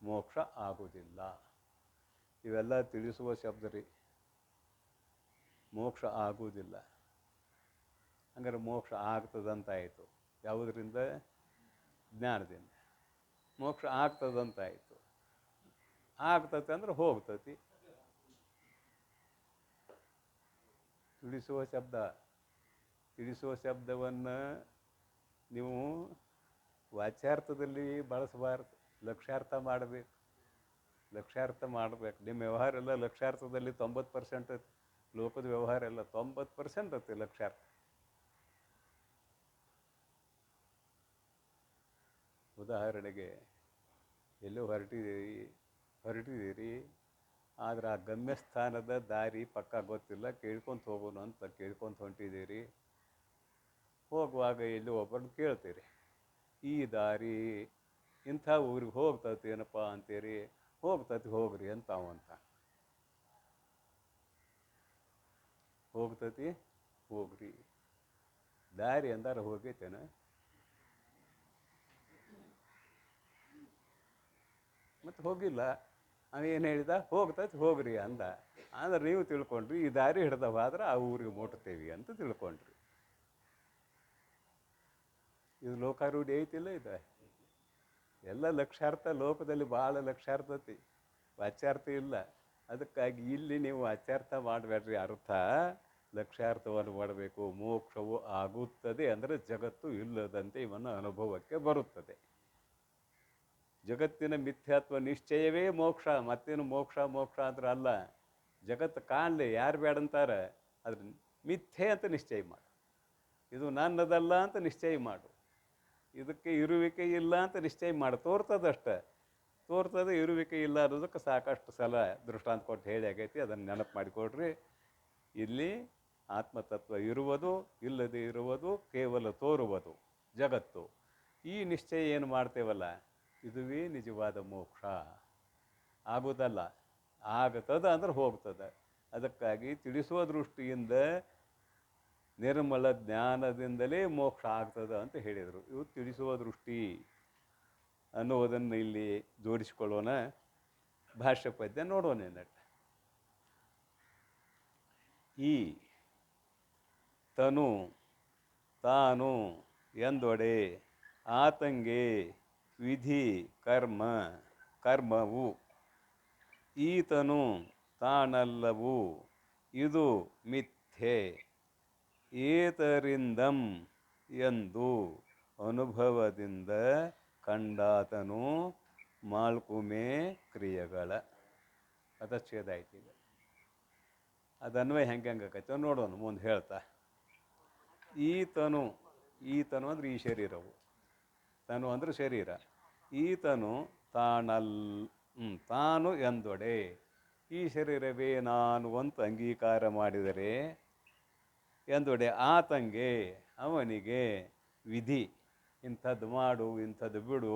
ಮೋಕ್ಷ ಆಗುವುದಿಲ್ಲ. ಇವೆಲ್ಲ ತಿಳಿಸುವ ಶಬ್ದ ರೀ. ಮೋಕ್ಷ ಆಗುವುದಿಲ್ಲ ಹಂಗಾರೆ ಮೋಕ್ಷ ಆಗ್ತದಂತಾಯಿತು. ಯಾವುದರಿಂದ? ಜ್ಞಾನದಿಂದ. ಮೋಕ್ಷ ಆಗ್ತದಂತಾಯಿತು. ಆಗ್ತತೆ ಅಂದ್ರೆ ಹೋಗ್ತತಿ. ತಿಳಿಸುವ ಶಬ್ದ. ತಿಳಿಸುವ ಶಬ್ದವನ್ನು ನೀವು ವಾಚ್ಯಾರ್ಥದಲ್ಲಿ ಬಳಸಬಾರ್ದು, ಲಕ್ಷ್ಯಾರ್ಥ ಮಾಡಬೇಕು. ಲಕ್ಷ್ಯಾರ್ಥ ಮಾಡಬೇಕು. ನಿಮ್ಮ ವ್ಯವಹಾರ ಎಲ್ಲ ಲಕ್ಷ್ಯಾರ್ಥದಲ್ಲಿ 90% ಐತಿ. ಲೋಕದ ವ್ಯವಹಾರ ಎಲ್ಲ 90% ಐತಿ ಲಕ್ಷ್ಯಾರ್ಥ. ಉದಾಹರಣೆಗೆ ಎಲ್ಲೋ ಹೊರಟಿದ್ದೀರಿ, ಆದರೆ ಆ ಗಮ್ಯಸ್ಥಾನದ ದಾರಿ ಪಕ್ಕ ಗೊತ್ತಿಲ್ಲ, ಕೇಳ್ಕೊತ ಹೋಗೋಣ ಅಂತ ಕೇಳ್ಕೊತ ಹೊಂಟಿದ್ದೀರಿ. ಹೋಗುವಾಗ ಎಲ್ಲೋ ಒಬ್ಬರನ್ನು ಕೇಳ್ತೀರಿ, ಈ ದಾರಿ ಇಂಥ ಊರಿಗೆ ಹೋಗ್ತತೇನಪ್ಪ ಅಂತೀರಿ, ಹೋಗ್ತತಿ ಹೋಗ್ರಿ ಅಂತ ಅವಂತ. ಹೋಗ್ತತಿ ಹೋಗ್ರಿ, ದಾರಿ ಅಂದಾರ ಹೋಗೈತೇನ? ಮತ್ತು ಹೋಗಿಲ್ಲ. ಅವೇನು ಹೇಳಿದ, ಹೋಗ್ತೈತಿ ಹೋಗ್ರಿ ಅಂದ. ಅಂದ್ರೆ ನೀವು ತಿಳ್ಕೊಂಡ್ರಿ ಈ ದಾರಿ ಹಿಡ್ದವಾದ್ರೆ ಆ ಊರಿಗೆ ಮುಟ್ತೇವಿ ಅಂತ ತಿಳ್ಕೊಂಡ್ರಿ. ಇದು ಲೋಕಾರೂಢಿ ಐತಿಲ್ಲ ಇದು. ಎಲ್ಲ ಲಕ್ಷಾರ್ಥ ಲೋಕದಲ್ಲಿ ಭಾಳ ಲಕ್ಷಾರ್ಥತಿ, ವಾಚ್ಯಾರ್ಥ ಇಲ್ಲ. ಅದಕ್ಕಾಗಿ ಇಲ್ಲಿ ನೀವು ವಾಚ್ಯಾರ್ಥ ಮಾಡಬೇಡ್ರಿ, ಅರ್ಥ ಲಕ್ಷಾರ್ಥವನ್ನು ಮಾಡಬೇಕು. ಮೋಕ್ಷವು ಆಗುತ್ತದೆ ಅಂದರೆ ಜಗತ್ತು ಇಲ್ಲದಂತೆ ಇವನ ಅನುಭವಕ್ಕೆ ಬರುತ್ತದೆ. ಜಗತ್ತಿನ ಮಿಥ್ಯಾತ್ವ ನಿಶ್ಚಯವೇ ಮೋಕ್ಷ. ಮತ್ತೇನು ಮೋಕ್ಷ ಮೋಕ್ಷ ಅಂದ್ರೆ ಅಲ್ಲ. ಜಗತ್ತು ಕಾಣಲಿ, ಯಾರು ಬೇಡಂತಾರೆ, ಅದ್ರ ಮಿಥ್ಯೆ ಅಂತ ನಿಶ್ಚಯ ಮಾಡು. ಇದು ನನ್ನದಲ್ಲ ಅಂತ ನಿಶ್ಚಯ ಮಾಡು. ಇದಕ್ಕೆ ಇರುವಿಕೆ ಇಲ್ಲ ಅಂತ ನಿಶ್ಚಯ ಮಾಡು. ತೋರ್ತದಷ್ಟೆ, ತೋರ್ತದೆ, ಇರುವಿಕೆ ಇಲ್ಲ ಅನ್ನೋದಕ್ಕೆ ಸಾಕಷ್ಟು ಸಲ ದೃಷ್ಟಾಂತ ಕೊಟ್ಟು ಹೇಳಿ ಆಗೈತಿ. ಅದನ್ನು ನೆನಪು ಮಾಡಿಕೊಡ್ರಿ. ಇಲ್ಲಿ ಆತ್ಮತತ್ವ ಇರುವುದು, ಇಲ್ಲದೆ ಇರುವುದು, ಕೇವಲ ತೋರುವುದು ಜಗತ್ತು. ಈ ನಿಶ್ಚಯ ಏನು ಮಾಡ್ತೇವಲ್ಲ, ಇದುವೇ ನಿಜವಾದ ಮೋಕ್ಷ. ಆಗೋದಲ್ಲ, ಆಗತದ ಅಂದ್ರೆ ಹೋಗ್ತದೆ. ಅದಕ್ಕಾಗಿ ತಿಳಿಸುವ ದೃಷ್ಟಿಯಿಂದ ನಿರ್ಮಲ ಜ್ಞಾನದಿಂದಲೇ ಮೋಕ್ಷ ಆಗ್ತದೆ ಅಂತ ಹೇಳಿದರು. ಇವು ತಿಳಿಸುವ ದೃಷ್ಟಿ ಅನ್ನುವುದನ್ನು ಇಲ್ಲಿ ಜೋಡಿಸಿಕೊಳ್ಳೋಣ. ಭಾಷ್ಯ ಪದ್ಯ ನೋಡೋಣ. ನಟ ಈ ತನು ತಾನು ಎಂದೊಡೆ ಆತಂಗೆ ವಿಧಿ ಕರ್ಮ ಕರ್ಮವು ಈತನು ತಾನಲ್ಲವು ಇದು ಮಿಥ್ಯೆ ಏತರಿಂದಂ ಎಂದು ಅನುಭವದಿಂದ ಕಂಡಾತನು ಮಾಳ್ಕುಮೆ ಕ್ರಿಯೆಗಳ ಪದಚ್ಛೇದ ಆಯ್ತೀಗ. ಅದನ್ವಯ ಹೆಂಗೆ ಆಕೈತೆ ನೋಡೋಣ ಮುಂದೆ ಹೇಳ್ತಾ. ಈತನು, ಈತನು ಅಂದ್ರೆ ಈ ಶರೀರವು, ತನು ಅಂದ್ರೆ ಶರೀರ. ಈತನು ತಾನು ಎಂದೊಡೆ, ಈ ಶರೀರವೇ ನಾನು ಅಂತ ಅಂಗೀಕಾರ ಮಾಡಿದರೆ ಎಂದೊಡೆ ಆತಂಗೆ ಅವನಿಗೆ ವಿಧಿ, ಇಂಥದ್ದು ಮಾಡು, ಇಂಥದ್ದು ಬಿಡು,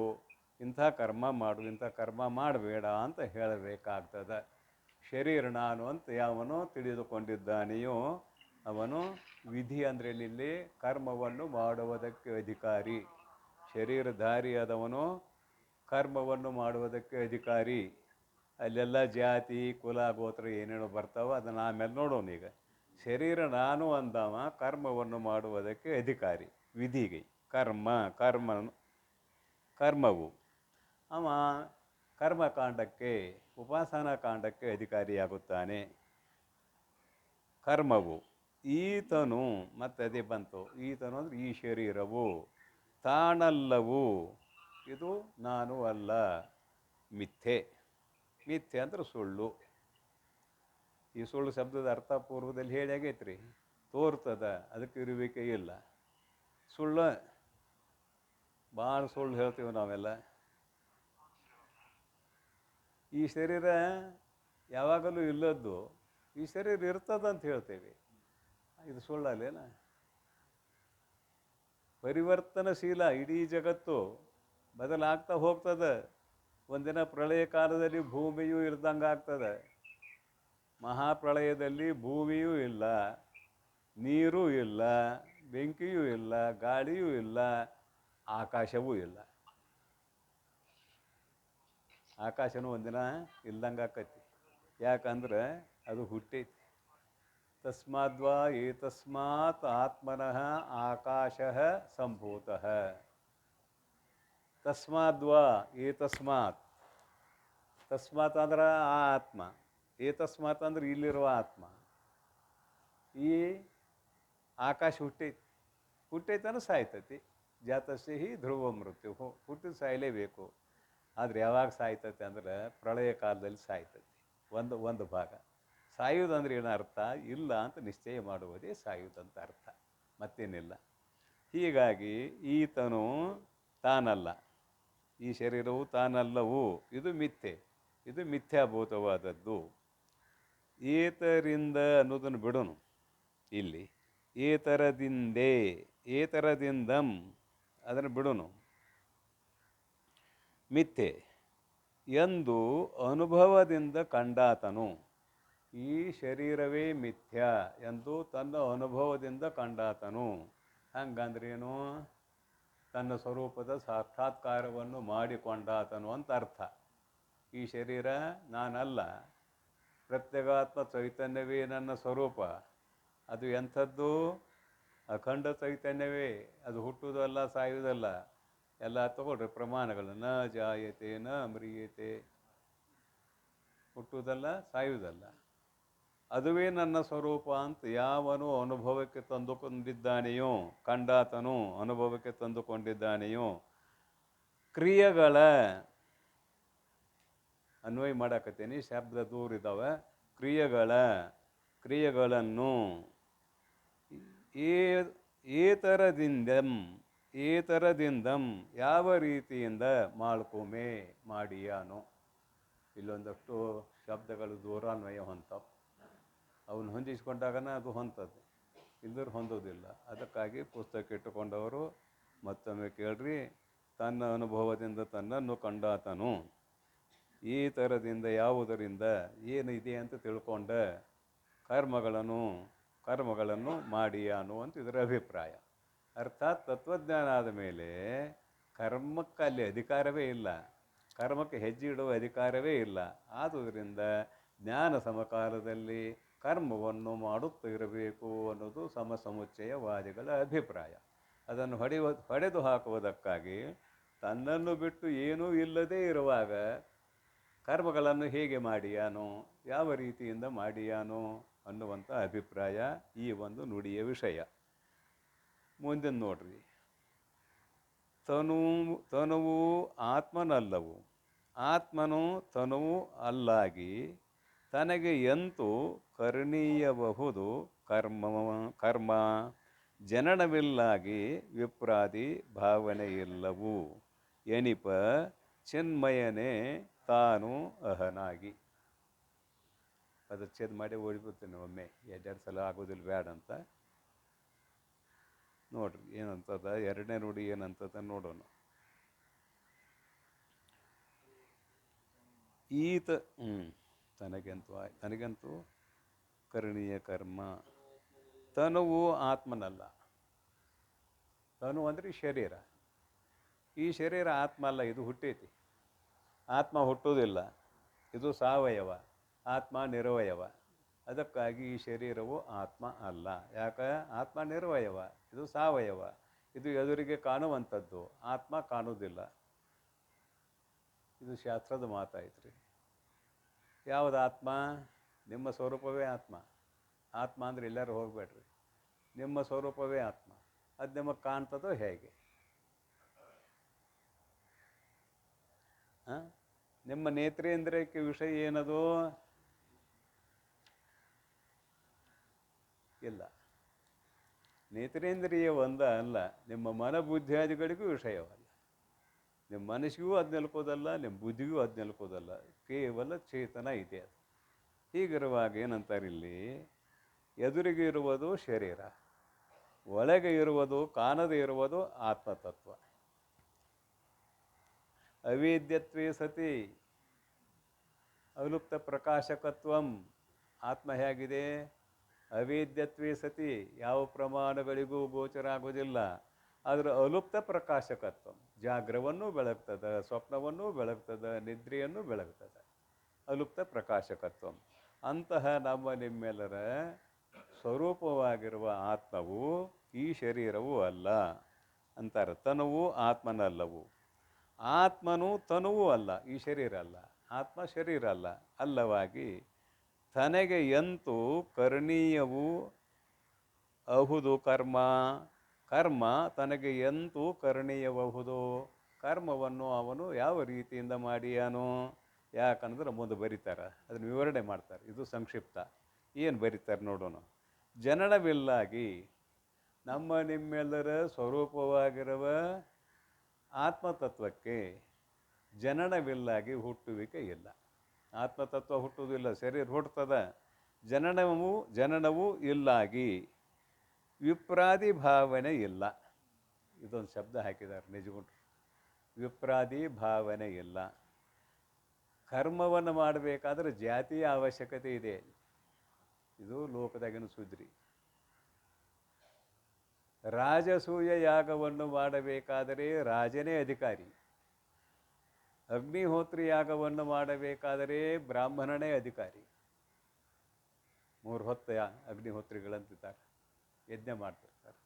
ಇಂಥ ಕರ್ಮ ಮಾಡು, ಇಂಥ ಕರ್ಮ ಮಾಡಬೇಡ ಅಂತ ಹೇಳಬೇಕಾಗ್ತದೆ. ಶರೀರ ನಾನು ಅಂತ ಯಾವನೋ ತಿಳಿದುಕೊಂಡಿದ್ದಾನೆಯೋ ಅವನು ವಿಧಿ ಅಂದರೆ ಇಲ್ಲಿ ಕರ್ಮವನ್ನು ಮಾಡುವುದಕ್ಕೆ ಅಧಿಕಾರಿ. ಶರೀರಧಾರಿಯಾದವನು ಕರ್ಮವನ್ನು ಮಾಡುವುದಕ್ಕೆ ಅಧಿಕಾರಿ. ಅಲ್ಲೆಲ್ಲ ಜಾತಿ ಕುಲ ಗೋತ್ರ ಏನೇನೋ ಬರ್ತಾವ, ಅದನ್ನು ಆಮೇಲೆ ನೋಡೋಣ. ಈಗ ಶರೀರ ನಾನು ಅಂದವ ಕರ್ಮವನ್ನು ಮಾಡುವುದಕ್ಕೆ ಅಧಿಕಾರಿ. ವಿಧಿಗೆ ಕರ್ಮವು ಅವ ಕರ್ಮಕಾಂಡಕ್ಕೆ ಉಪಾಸನಾ ಕಾಂಡಕ್ಕೆ ಅಧಿಕಾರಿಯಾಗುತ್ತಾನೆ. ಕರ್ಮವು ಈತನು, ಮತ್ತೆ ಅದೇ ಬಂತು, ಈತನು ಅಂದರೆ ಈ ಶರೀರವು, ತಾನಲ್ಲವು ಇದು ನಾನು ಅಲ್ಲ, ಮಿಥ್ಯೆ. ಮಿಥ್ಯೆ ಅಂದ್ರೆ ಸುಳ್ಳು. ಈ ಸುಳ್ಳು ಶಬ್ದದ ಅರ್ಥ ಪೂರ್ವದಲ್ಲಿ ಹೇಳಿ ಆಗೈತ್ರಿ. ತೋರ್ತದ, ಅದಕ್ಕೆ ಇರುವಿಕೆ ಇಲ್ಲ. ಸುಳ್ಳು ಭಾಳ ಸುಳ್ಳು ಹೇಳ್ತೀವಿ ನಾವೆಲ್ಲ. ಈ ಶರೀರ ಯಾವಾಗಲೂ ಇಲ್ಲದ್ದು, ಈ ಶರೀರ ಇರ್ತದಂತ ಹೇಳ್ತೇವೆ. ಇದು ಸುಳ್ಳಲ್ಲೇನ? ಪರಿವರ್ತನಶೀಲ ಇಡೀ ಜಗತ್ತು, ಬದಲಾಗ್ತಾ ಹೋಗ್ತದೆ. ಒಂದಿನ ಪ್ರಳಯ ಕಾಲದಲ್ಲಿ ಭೂಮಿಯೂ ಇರ್ದಂಗೆ ಆಗ್ತದೆ. ಮಹಾಪ್ರಳಯದಲ್ಲಿ ಭೂಮಿಯೂ ಇಲ್ಲ, ನೀರೂ ಇಲ್ಲ, ಬೆಂಕಿಯೂ ಇಲ್ಲ, ಗಾಳಿಯೂ ಇಲ್ಲ, ಆಕಾಶವೂ ಇಲ್ಲ. ಆಕಾಶನೂ ಒಂದಿನ ಇಲ್ದಂಗೆ ಆಕೈತಿ. ಯಾಕಂದ್ರೆ ಅದು ಹುಟ್ಟೈತಿ. ತಸ್ಮಾದ್ವಾ ಏತಸ್ಮಾತ್ ಆತ್ಮನಃ ಆಕಾಶ ಸಂಭೂತಃ. ತಸ್ಮಾದ್ವಾ ಏತಸ್ಮಾತ್, ತಸ್ಮಾತ್ ಅಂದ್ರೆ ಆ ಆತ್ಮ, ಏತಸ್ಮಾತ್ ಅಂದ್ರೆ ಇಲ್ಲಿರುವ ಆತ್ಮ. ಈ ಆಕಾಶ ಹುಟ್ಟೈತೆ ಅಂದ್ರೆ ಸಾಯ್ತತಿ. ಜಾತಸ್ಯ ಹಿ ಧ್ರುವ ಮೃತ್ಯು, ಹುಟ್ಟಿದ ಸಾಯಲೇಬೇಕು. ಆದರೆ ಯಾವಾಗ ಸಾಯ್ತತಿ ಅಂದ್ರೆ ಪ್ರಳಯ ಕಾಲದಲ್ಲಿ ಸಾಯ್ತತಿ. ಒಂದು ಭಾಗ ಸಾಯುವುದಂದ್ರೆ ಏನೋ ಅರ್ಥ ಇಲ್ಲ ಅಂತ ನಿಶ್ಚಯ ಮಾಡುವುದೇ ಸಾಯುವುದಂತ ಅರ್ಥ, ಮತ್ತೇನಿಲ್ಲ. ಹೀಗಾಗಿ ಈತನು ತಾನಲ್ಲ, ಈ ಶರೀರವು ತಾನಲ್ಲವು, ಇದು ಮಿಥ್ಯೆ, ಇದು ಮಿಥ್ಯಾಭೂತವಾದದ್ದು. ಏತರಿಂದ ಅನ್ನೋದನ್ನು ಬಿಡೋನು. ಇಲ್ಲಿ ಏತರದಿಂದಂ ಅದನ್ನು ಬಿಡೋನು. ಮಿಥ್ಯೆ ಎಂದು ಅನುಭವದಿಂದ ಕಂಡಾತನು. ಈ ಶರೀರವೇ ಮಿಥ್ಯ ಎಂದು ತನ್ನ ಅನುಭವದಿಂದ ಕಂಡಾತನು. ಹಂಗಂದ್ರೇನು? ತನ್ನ ಸ್ವರೂಪದ ಸಾಕ್ಷಾತ್ಕಾರವನ್ನು ಮಾಡಿಕೊಂಡಾತನು ಅಂತ ಅರ್ಥ. ಈ ಶರೀರ ನಾನಲ್ಲ, ಪ್ರತ್ಯೇಗಾತ್ಮ ಚೈತನ್ಯವೇ ನನ್ನ ಸ್ವರೂಪ. ಅದು ಎಂಥದ್ದು? ಅಖಂಡ ಚೈತನ್ಯವೇ. ಅದು ಹುಟ್ಟುವುದಲ್ಲ, ಸಾಯುವುದಲ್ಲ. ಎಲ್ಲ ತಗೊಳ್ರಿ ಪ್ರಮಾಣಗಳು. ನ ಜಾಯತೆ ನ ಮ್ರಿಯತೆ, ಹುಟ್ಟುವುದಲ್ಲ, ಸಾಯುವುದಲ್ಲ. ಅದುವೇ ನನ್ನ ಸ್ವರೂಪ ಅಂತ ಯಾವನು ಅನುಭವಕ್ಕೆ ತಂದುಕೊಂಡಿದ್ದಾನೆಯೋ, ಕಂಡಾತನು ಅನುಭವಕ್ಕೆ ತಂದುಕೊಂಡಿದ್ದಾನೆಯೋ, ಕ್ರಿಯೆಗಳ ಅನ್ವಯ ಮಾಡಾಕತ್ತೀನಿ, ಶಬ್ದ ದೂರ ಇದ್ದಾವೆ. ಕ್ರಿಯೆಗಳನ್ನು ಏತರದಿಂದಂ ಯಾವ ರೀತಿಯಿಂದ ಮಾಡ್ಕೊಮೆ ಮಾಡಿಯಾನು. ಇಲ್ಲೊಂದಷ್ಟು ಶಬ್ದಗಳು ದೂರಾನ್ವಯ ಹೊಂತವು. ಅವನು ಹೊಂದಿಸ್ಕೊಂಡಾಗನ ಅದು ಹೊಂತದ್ದು, ಇಲ್ಲದ್ರೆ ಹೊಂದೋದಿಲ್ಲ. ಅದಕ್ಕಾಗಿ ಪುಸ್ತಕ ಇಟ್ಟುಕೊಂಡವರು ಮತ್ತೊಮ್ಮೆ ಕೇಳ್ರಿ. ತನ್ನ ಅನುಭವದಿಂದ ತನ್ನನ್ನು ಕಂಡಾತನು. ಈ ಥರದಿಂದ ಯಾವುದರಿಂದ ಏನಿದೆ ಅಂತ ತಿಳ್ಕೊಂಡ ಕರ್ಮಗಳನ್ನು ಮಾಡಿಯಾನು ಅಂತ ಇದರ ಅಭಿಪ್ರಾಯ. ಅರ್ಥಾತ್ ತತ್ವಜ್ಞಾನ ಆದ ಮೇಲೆ ಕರ್ಮಕ್ಕೆ ಅಲ್ಲಿ ಅಧಿಕಾರವೇ ಇಲ್ಲ, ಕರ್ಮಕ್ಕೆ ಹೆಜ್ಜೆ ಇಡುವ ಅಧಿಕಾರವೇ ಇಲ್ಲ. ಆದುದರಿಂದ ಜ್ಞಾನ ಸಮಕಾಲದಲ್ಲಿ ಕರ್ಮವನ್ನು ಮಾಡುತ್ತಾ ಇರಬೇಕು ಅನ್ನೋದು ಸಮಸಮುಚ್ಚಯವಾದಿಗಳ ಅಭಿಪ್ರಾಯ. ಅದನ್ನು ಹೊಡೆದು ಹಾಕುವುದಕ್ಕಾಗಿ ತನ್ನನ್ನು ಬಿಟ್ಟು ಏನೂ ಇಲ್ಲದೇ ಇರುವಾಗ ಕರ್ಮಗಳನ್ನು ಹೇಗೆ ಮಾಡಿಯಾನೋ, ಯಾವ ರೀತಿಯಿಂದ ಮಾಡಿಯಾನೋ ಅನ್ನುವಂಥ ಅಭಿಪ್ರಾಯ ಈ ಒಂದು ನುಡಿಯ ವಿಷಯ. ಮುಂದಿನ ನೋಡ್ರಿ. ತನುವು ಆತ್ಮನಲ್ಲವು, ಆತ್ಮನು ತನುವು ಅಲ್ಲಾಗಿ ತನಗೆ ಎಂತೂ ಕರ್ಣೀಯಬಹುದು ಕರ್ಮ ಜನನವಿಲ್ಲಾಗಿ ವಿಪ್ರಾದಿ ಭಾವನೆಯಿಲ್ಲವು ಎನಿಪ ಚಿನ್ಮಯನೇ ತಾನು ಅಹನಾಗಿ. ಪದಚ್ಛೇದ ಮಾಡಿ ಓಡಿಬಿಡ್ತೀನಿ ಒಮ್ಮೆ, 2 ಸಲ ಆಗೋದಿಲ್ಲ ಬ್ಯಾಡ ಅಂತ. ನೋಡ್ರಿ ಏನಂತದ, ಎರಡನೇ ನುಡಿ ಏನಂತದ ನೋಡೋಣ. ತನಗಂತೂ ಕರ್ಣೀಯ ಕರ್ಮ. ತನುವು ಆತ್ಮನಲ್ಲ. ತನು ಅಂದರೆ ಶರೀರ. ಈ ಶರೀರ ಆತ್ಮ ಅಲ್ಲ, ಇದು ಹುಟ್ಟೈತಿ. ಆತ್ಮ ಹುಟ್ಟುವುದಿಲ್ಲ, ಇದು ಸಾವಯವ. ಆತ್ಮ ನಿರವಯವ. ಅದಕ್ಕಾಗಿ ಈ ಶರೀರವು ಆತ್ಮ ಅಲ್ಲ. ಯಾಕೆ? ಆತ್ಮ ನಿರವಯವ, ಇದು ಸಾವಯವ. ಇದು ಎದುರಿಗೆ ಕಾಣುವಂಥದ್ದು, ಆತ್ಮ ಕಾಣುವುದಿಲ್ಲ. ಇದು ಶಾಸ್ತ್ರದ ಮಾತಾಯ್ತು ರೀ. ಯಾವುದು ಆತ್ಮ? ನಿಮ್ಮ ಸ್ವರೂಪವೇ ಆತ್ಮ. ಆತ್ಮ ಅಂದರೆ ಎಲ್ಲರೂ ಹೋಗಬೇಡ್ರಿ, ನಿಮ್ಮ ಸ್ವರೂಪವೇ ಆತ್ಮ. ಅದು ನಿಮಗೆ ಕಾಣ್ತದೋ ಹೇಗೆ? ನಿಮ್ಮ ನೇತ್ರೇಂದ್ರಿಯಕ್ಕೆ ವಿಷಯ ಏನದು? ಇಲ್ಲ. ನೇತ್ರೇಂದ್ರಿಯ ಒಂದ ಅಲ್ಲ, ನಿಮ್ಮ ಮನ ಬುದ್ಧಿಯಾದಿಗಳಿಗೂ ವಿಷಯವಲ್ಲ. ನಿಮ್ಮ ಮನಸ್ಸಿಗೂ ಅದು ನಿಲ್ಕೋದಲ್ಲ, ನಿಮ್ಮ ಬುದ್ಧಿಗೂ ಅದು ನಿಲ್ಕೋದಲ್ಲ. ಕೇವಲ ಚೇತನ ಇದೆ ಅದು. ಹೀಗಿರುವಾಗ ಏನಂತಾರೆ ಇಲ್ಲಿ, ಎದುರಿಗೆ ಇರುವುದು ಶರೀರ, ಒಳಗೆ ಇರುವುದು, ಕಾಣದೇ ಇರುವುದು ಆತ್ಮತತ್ವ. ಅವೇದ್ಯತ್ವೇ ಸತಿ ಅಲುಪ್ತ ಪ್ರಕಾಶಕತ್ವಂ. ಆತ್ಮ ಹೇಗಿದೆ? ಅವೇದ್ಯತ್ವೇ ಸತಿ, ಯಾವ ಪ್ರಮಾಣಗಳಿಗೂ ಗೋಚರ ಆಗೋದಿಲ್ಲ. ಆದರೆ ಅಲುಪ್ತ ಪ್ರಕಾಶಕತ್ವ, ಜಾಗ್ರವನ್ನು ಬೆಳಗ್ತದೆ, ಸ್ವಪ್ನವನ್ನು ಬೆಳಗ್ತದೆ, ನಿದ್ರೆಯನ್ನು ಬೆಳಗ್ತದೆ. ಅಲುಪ್ತ ಪ್ರಕಾಶಕತ್ವ. ಅಂತಹ ನಮ್ಮ ನಿಮ್ಮೆಲ್ಲರ ಸ್ವರೂಪವಾಗಿರುವ ಆತ್ಮವು ಈ ಶರೀರವೂ ಅಲ್ಲ ಅಂತಾರೆ. ತನುವು ಆತ್ಮನಲ್ಲವು. ಆತ್ಮನು ತನುವೂ ಅಲ್ಲ, ಈ ಶರೀರ ಅಲ್ಲ. ಆತ್ಮ ಶರೀರ ಅಲ್ಲ, ಅಲ್ಲವಾಗಿ ತನಗೆ ಎಂತೂ ಕರ್ಣೀಯವು ಅಹುದು ಕರ್ಮ ತನಗೆ ಎಂತೂ ಕರ್ಣೀಯಬಹುದು. ಕರ್ಮವನ್ನು ಅವನು ಯಾವ ರೀತಿಯಿಂದ ಮಾಡಿಯಾನು? ಯಾಕಂದ್ರೆ ಮುಂದೆ ಬರೀತಾರೆ, ಅದನ್ನು ವಿವರಣೆ ಮಾಡ್ತಾರೆ. ಇದು ಸಂಕ್ಷಿಪ್ತ. ಏನು ಬರೀತಾರೆ ನೋಡೋಣ. ಜನನವಿಲ್ಲಾಗಿ, ನಮ್ಮ ನಿಮ್ಮೆಲ್ಲರ ಸ್ವರೂಪವಾಗಿರುವ ಆತ್ಮತತ್ವಕ್ಕೆ ಜನನವಿಲ್ಲಾಗಿ ಹುಟ್ಟುವಿಕೆ ಇಲ್ಲ. ಆತ್ಮತತ್ವ ಹುಟ್ಟುವುದಿಲ್ಲ, ಶರೀರ ಹುಟ್ಟುತ್ತದೆ. ಜನನವೂ ಇಲ್ಲಾಗಿ ವಿಪ್ರಾದಿ ಭಾವನೆ ಇಲ್ಲ. ಇದೊಂದು ಶಬ್ದ ಹಾಕಿದ್ದಾರೆ ನಿಜಗುಂಡ್ರು. ವಿಪ್ರಾದಿ ಭಾವನೆ ಇಲ್ಲ. ಕರ್ಮವನ್ನು ಮಾಡಬೇಕಾದ್ರೆ ಜಾತಿಯ ಅವಶ್ಯಕತೆ ಇದೆ. ಇದು ಲೋಕದಾಗಿನ ಸುದ್ರಿ. ರಾಜಸೂಯ ಯಾಗವನ್ನು ಮಾಡಬೇಕಾದರೆ ರಾಜನೇ ಅಧಿಕಾರಿ. ಅಗ್ನಿಹೋತ್ರಿ ಯಾಗವನ್ನು ಮಾಡಬೇಕಾದರೆ ಬ್ರಾಹ್ಮಣನೇ ಅಧಿಕಾರಿ. 3 ಹೊತ್ತ ಅಗ್ನಿಹೋತ್ರಿಗಳಂತಿದ್ದಾರೆ, ಯಜ್ಞ ಮಾಡ್ತಿರ್ತಾರೆ.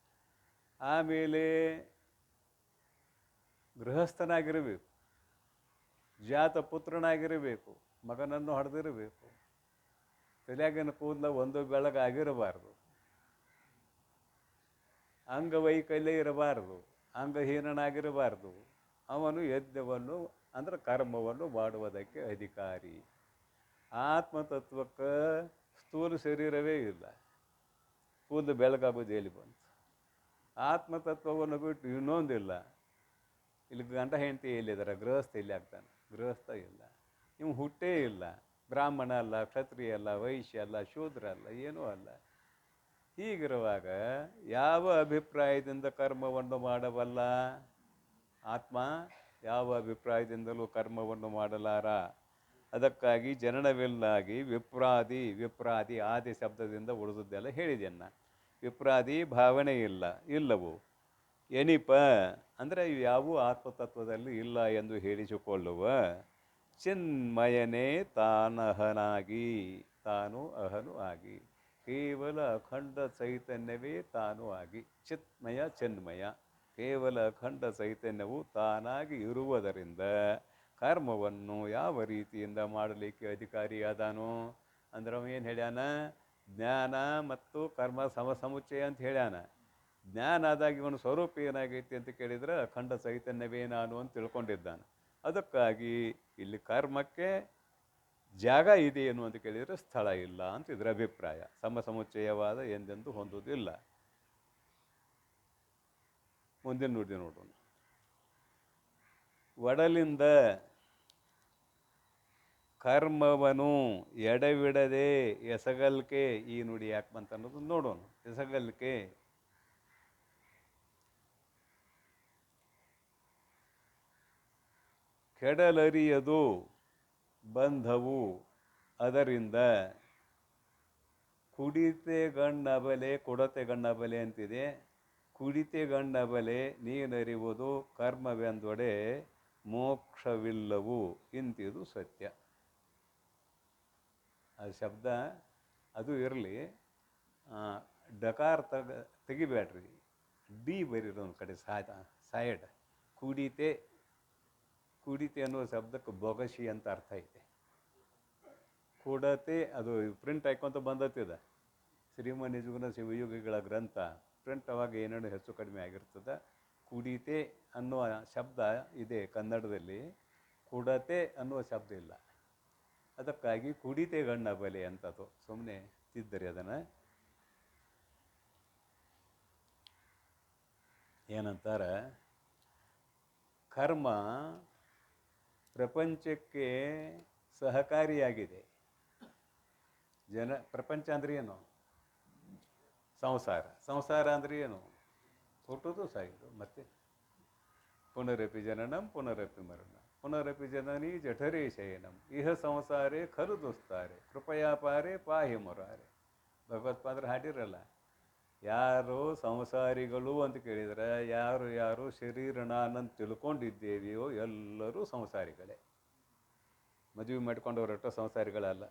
ಆಮೇಲೆ ಗೃಹಸ್ಥನಾಗಿರಬೇಕು, ಜಾತ ಪುತ್ರನಾಗಿರಬೇಕು, ಮಗನನ್ನು ಹಡೆದಿರಬೇಕು, ತಲೆಯಾಗಿನ ಕೂದಲ ಒಂದು ಬೆಳಗಾಗಿರಬಾರ್ದು, ಅಂಗವೈಕಲ್ಯ ಇರಬಾರದು, ಅಂಗಹೀನನಾಗಿರಬಾರ್ದು. ಅವನು ಯಜ್ಞವನ್ನು ಅಂದರೆ ಕರ್ಮವನ್ನು ಮಾಡುವುದಕ್ಕೆ ಅಧಿಕಾರಿ. ಆತ್ಮತತ್ವಕ್ಕೆ ಸ್ಥೂಲ ಶರೀರವೇ ಇಲ್ಲ, ಕೂದಲು ಬೆಳಗಾಗೋದು ಎಲ್ಲಿ ಬಂತು? ಆತ್ಮತತ್ವವನ್ನು ಬಿಟ್ಟು ಇನ್ನೊಂದಿಲ್ಲ. ಇಲ್ಲಿ ಗಂಡ ಹೆಂಡತಿ ಎಲ್ಲಿದ್ದಾರೆ? ಗೃಹಸ್ಥ ಎಲ್ಲಿ ಆಗ್ತಾನೆ? ಗೃಹಸ್ಥ ಇಲ್ಲ. ಇವು ಹುಟ್ಟೇ ಇಲ್ಲ. ಬ್ರಾಹ್ಮಣ ಅಲ್ಲ, ಕ್ಷತ್ರಿಯ ಅಲ್ಲ, ವೈಶ್ಯ ಅಲ್ಲ, ಶೂದ್ರ ಅಲ್ಲ, ಏನೂ ಅಲ್ಲ. ಹೀಗಿರುವಾಗ ಯಾವ ಅಭಿಪ್ರಾಯದಿಂದ ಕರ್ಮವನ್ನು ಮಾಡಬಲ್ಲ? ಆತ್ಮ ಯಾವ ಅಭಿಪ್ರಾಯದಿಂದಲೂ ಕರ್ಮವನ್ನು ಮಾಡಲಾರ. ಅದಕ್ಕಾಗಿ ಜನನವಿಲ್ಲಾಗಿ ವಿಪ್ರಾದಿ ಆದಿ ಶಬ್ದದಿಂದ ಉಳಿದದ್ದೆಲ್ಲ ಹೇಳಿದೆನ್ನ. ವಿಪ್ರಾದಿ ಭಾವನೆ ಇಲ್ಲವು ಎನಿಪ ಅಂದರೆ ಇವ್ಯಾವೂ ಆತ್ಮತತ್ವದಲ್ಲಿ ಇಲ್ಲ ಎಂದು ಹೇಳಿಸಿಕೊಳ್ಳುವ ಚಿನ್ಮಯನೇ ತಾನಹನಾಗಿ, ತಾನು ಅಹನು ಆಗಿ, ಕೇವಲ ಅಖಂಡ ಚೈತನ್ಯವೇ ತಾನು ಆಗಿ. ಚಿನ್ಮಯ ಚಿನ್ಮಯ ಕೇವಲ ಅಖಂಡ ಚೈತನ್ಯವು ತಾನಾಗಿ ಇರುವುದರಿಂದ ಕರ್ಮವನ್ನು ಯಾವ ರೀತಿಯಿಂದ ಮಾಡಲಿಕ್ಕೆ ಅಧಿಕಾರಿಯಾದಾನು ಅಂದ್ರೆ ಅವ ಏನು ಹೇಳ್ಯಾನ? ಜ್ಞಾನ ಮತ್ತು ಕರ್ಮ ಸಮುಚ್ಚಯ ಅಂತ ಹೇಳ್ಯಾನ. ಜ್ಞಾನ ಆದಾಗ ಇವನು ಸ್ವರೂಪ ಏನಾಗೈತಿ ಅಂತ ಕೇಳಿದರೆ ಅಖಂಡ ಚೈತನ್ಯವೇ ನಾನು ಅಂತ ತಿಳ್ಕೊಂಡಿದ್ದಾನೆ. ಅದಕ್ಕಾಗಿ ಇಲ್ಲಿ ಕರ್ಮಕ್ಕೆ ಜಾಗ ಇದೆಯೇನು ಅಂತ ಕೇಳಿದರೆ ಸ್ಥಳ ಇಲ್ಲ ಅಂತ ಇದರ ಅಭಿಪ್ರಾಯ. ಸಮುಚ್ಚಯವಾದ ಎಂದೆಂದು ಹೊಂದುವುದಿಲ್ಲ. ಮುಂದಿನ ನುಡಿ ನೋಡೋಣ. ಒಡಲಿಂದ ಕರ್ಮವನು ಎಡವಿಡದೆ ಎಸಗಲ್ಕೆ. ಈ ನುಡಿ ಯಾಕೆ ಬಂತ ಅನ್ನೋದು ನೋಡೋಣ. ಎಸಗಲ್ಕೆ ಕೆಡಲರಿಯದು ಬಂಧವು ಅದರಿಂದ. ಕುಡಿತೆ ಗಣ್ಣಬಲೆ, ಕೊಡತೆ ಗಣ್ಣಬಲೆ ಅಂತಿದೆ. ಕುಡಿತೆ ಗಣ್ಣಬಲೆ ನೀನರಿವುದು ಕರ್ಮವೆಂದೊಡೆ ಮೋಕ್ಷವಿಲ್ಲವು ಇಂತಿದು ಸತ್ಯ. ಆ ಶಬ್ದ ಅದು ಇರಲಿ, ಡಕಾರ ತೆಗಿಬೇಡ್ರಿ, ಡಿ ಬರೀರೋ ಒಂದು ಕಡೆ ಸೈಡ್. ಕುಡಿತೆ ಅನ್ನೋ ಶಬ್ದಕ್ಕೆ ಬೊಗಶಿ ಅಂತ ಅರ್ಥ ಐತೆ. ಕೂಡತೆ ಅದು ಪ್ರಿಂಟ್ ಹಾಕೊಂತ ಬಂದತ್ತಿದ. ಶ್ರೀಮನ್ ನಿಜಗುಣ ಶಿವಯೋಗಿಗಳ ಗ್ರಂಥ ಪ್ರಿಂಟ್ ಅವಾಗ ಏನೇನು ಹೆಚ್ಚು ಕಡಿಮೆ ಆಗಿರ್ತದೆ. ಕುಡಿತೆ ಅನ್ನುವ ಶಬ್ದ ಇದೆ ಕನ್ನಡದಲ್ಲಿ, ಕುಡತೆ ಅನ್ನುವ ಶಬ್ದ ಇಲ್ಲ. ಅದಕ್ಕಾಗಿ ಕುಡಿತೆ ಗಣ್ಣ ಬಲೆ ಅಂತದು ಸುಮ್ಮನೆ ತಿದ್ದರಿ. ಅದನ್ನು ಏನಂತಾರೆ? ಕರ್ಮ ಪ್ರಪಂಚಕ್ಕೆ ಸಹಕಾರಿಯಾಗಿದೆ. ಪ್ರಪಂಚ ಅಂದ್ರೆ ಏನು? ಸಂಸಾರ ಅಂದ್ರೆ ಏನು? ಹುಟ್ಟುದು ಸಾಯುದು. ಮತ್ತೆ ಪುನರಪಿ ಜನನಂ ಪುನರಪಿ ಮರಣ ಪುನರಪಿ ಜನನಿ ಜಠರೇ ಶಯನಂ ಇಹ ಸಂಸಾರೇ ಖರು ದುಸ್ತಾರೆ ಕೃಪಯಾ ಪಾರೆ ಪಾಹಿ ಮುರಾರೆ. ಭಗವತ್ಪಾದರು ಹಾಡಿರಲ್ಲ, ಯಾರು ಸಂಸಾರಿಗಳು ಅಂತ ಕೇಳಿದರೆ ಯಾರು ಶರೀರ ನಾನಂತ ತಿಳ್ಕೊಂಡಿದ್ದೇವೆಯೋ ಎಲ್ಲರೂ ಸಂಸಾರಿಗಳೇ. ಮದುವೆ ಮಾಡಿಕೊಂಡವರೊಟ್ಟು ಸಂಸಾರಿಗಳಲ್ಲ.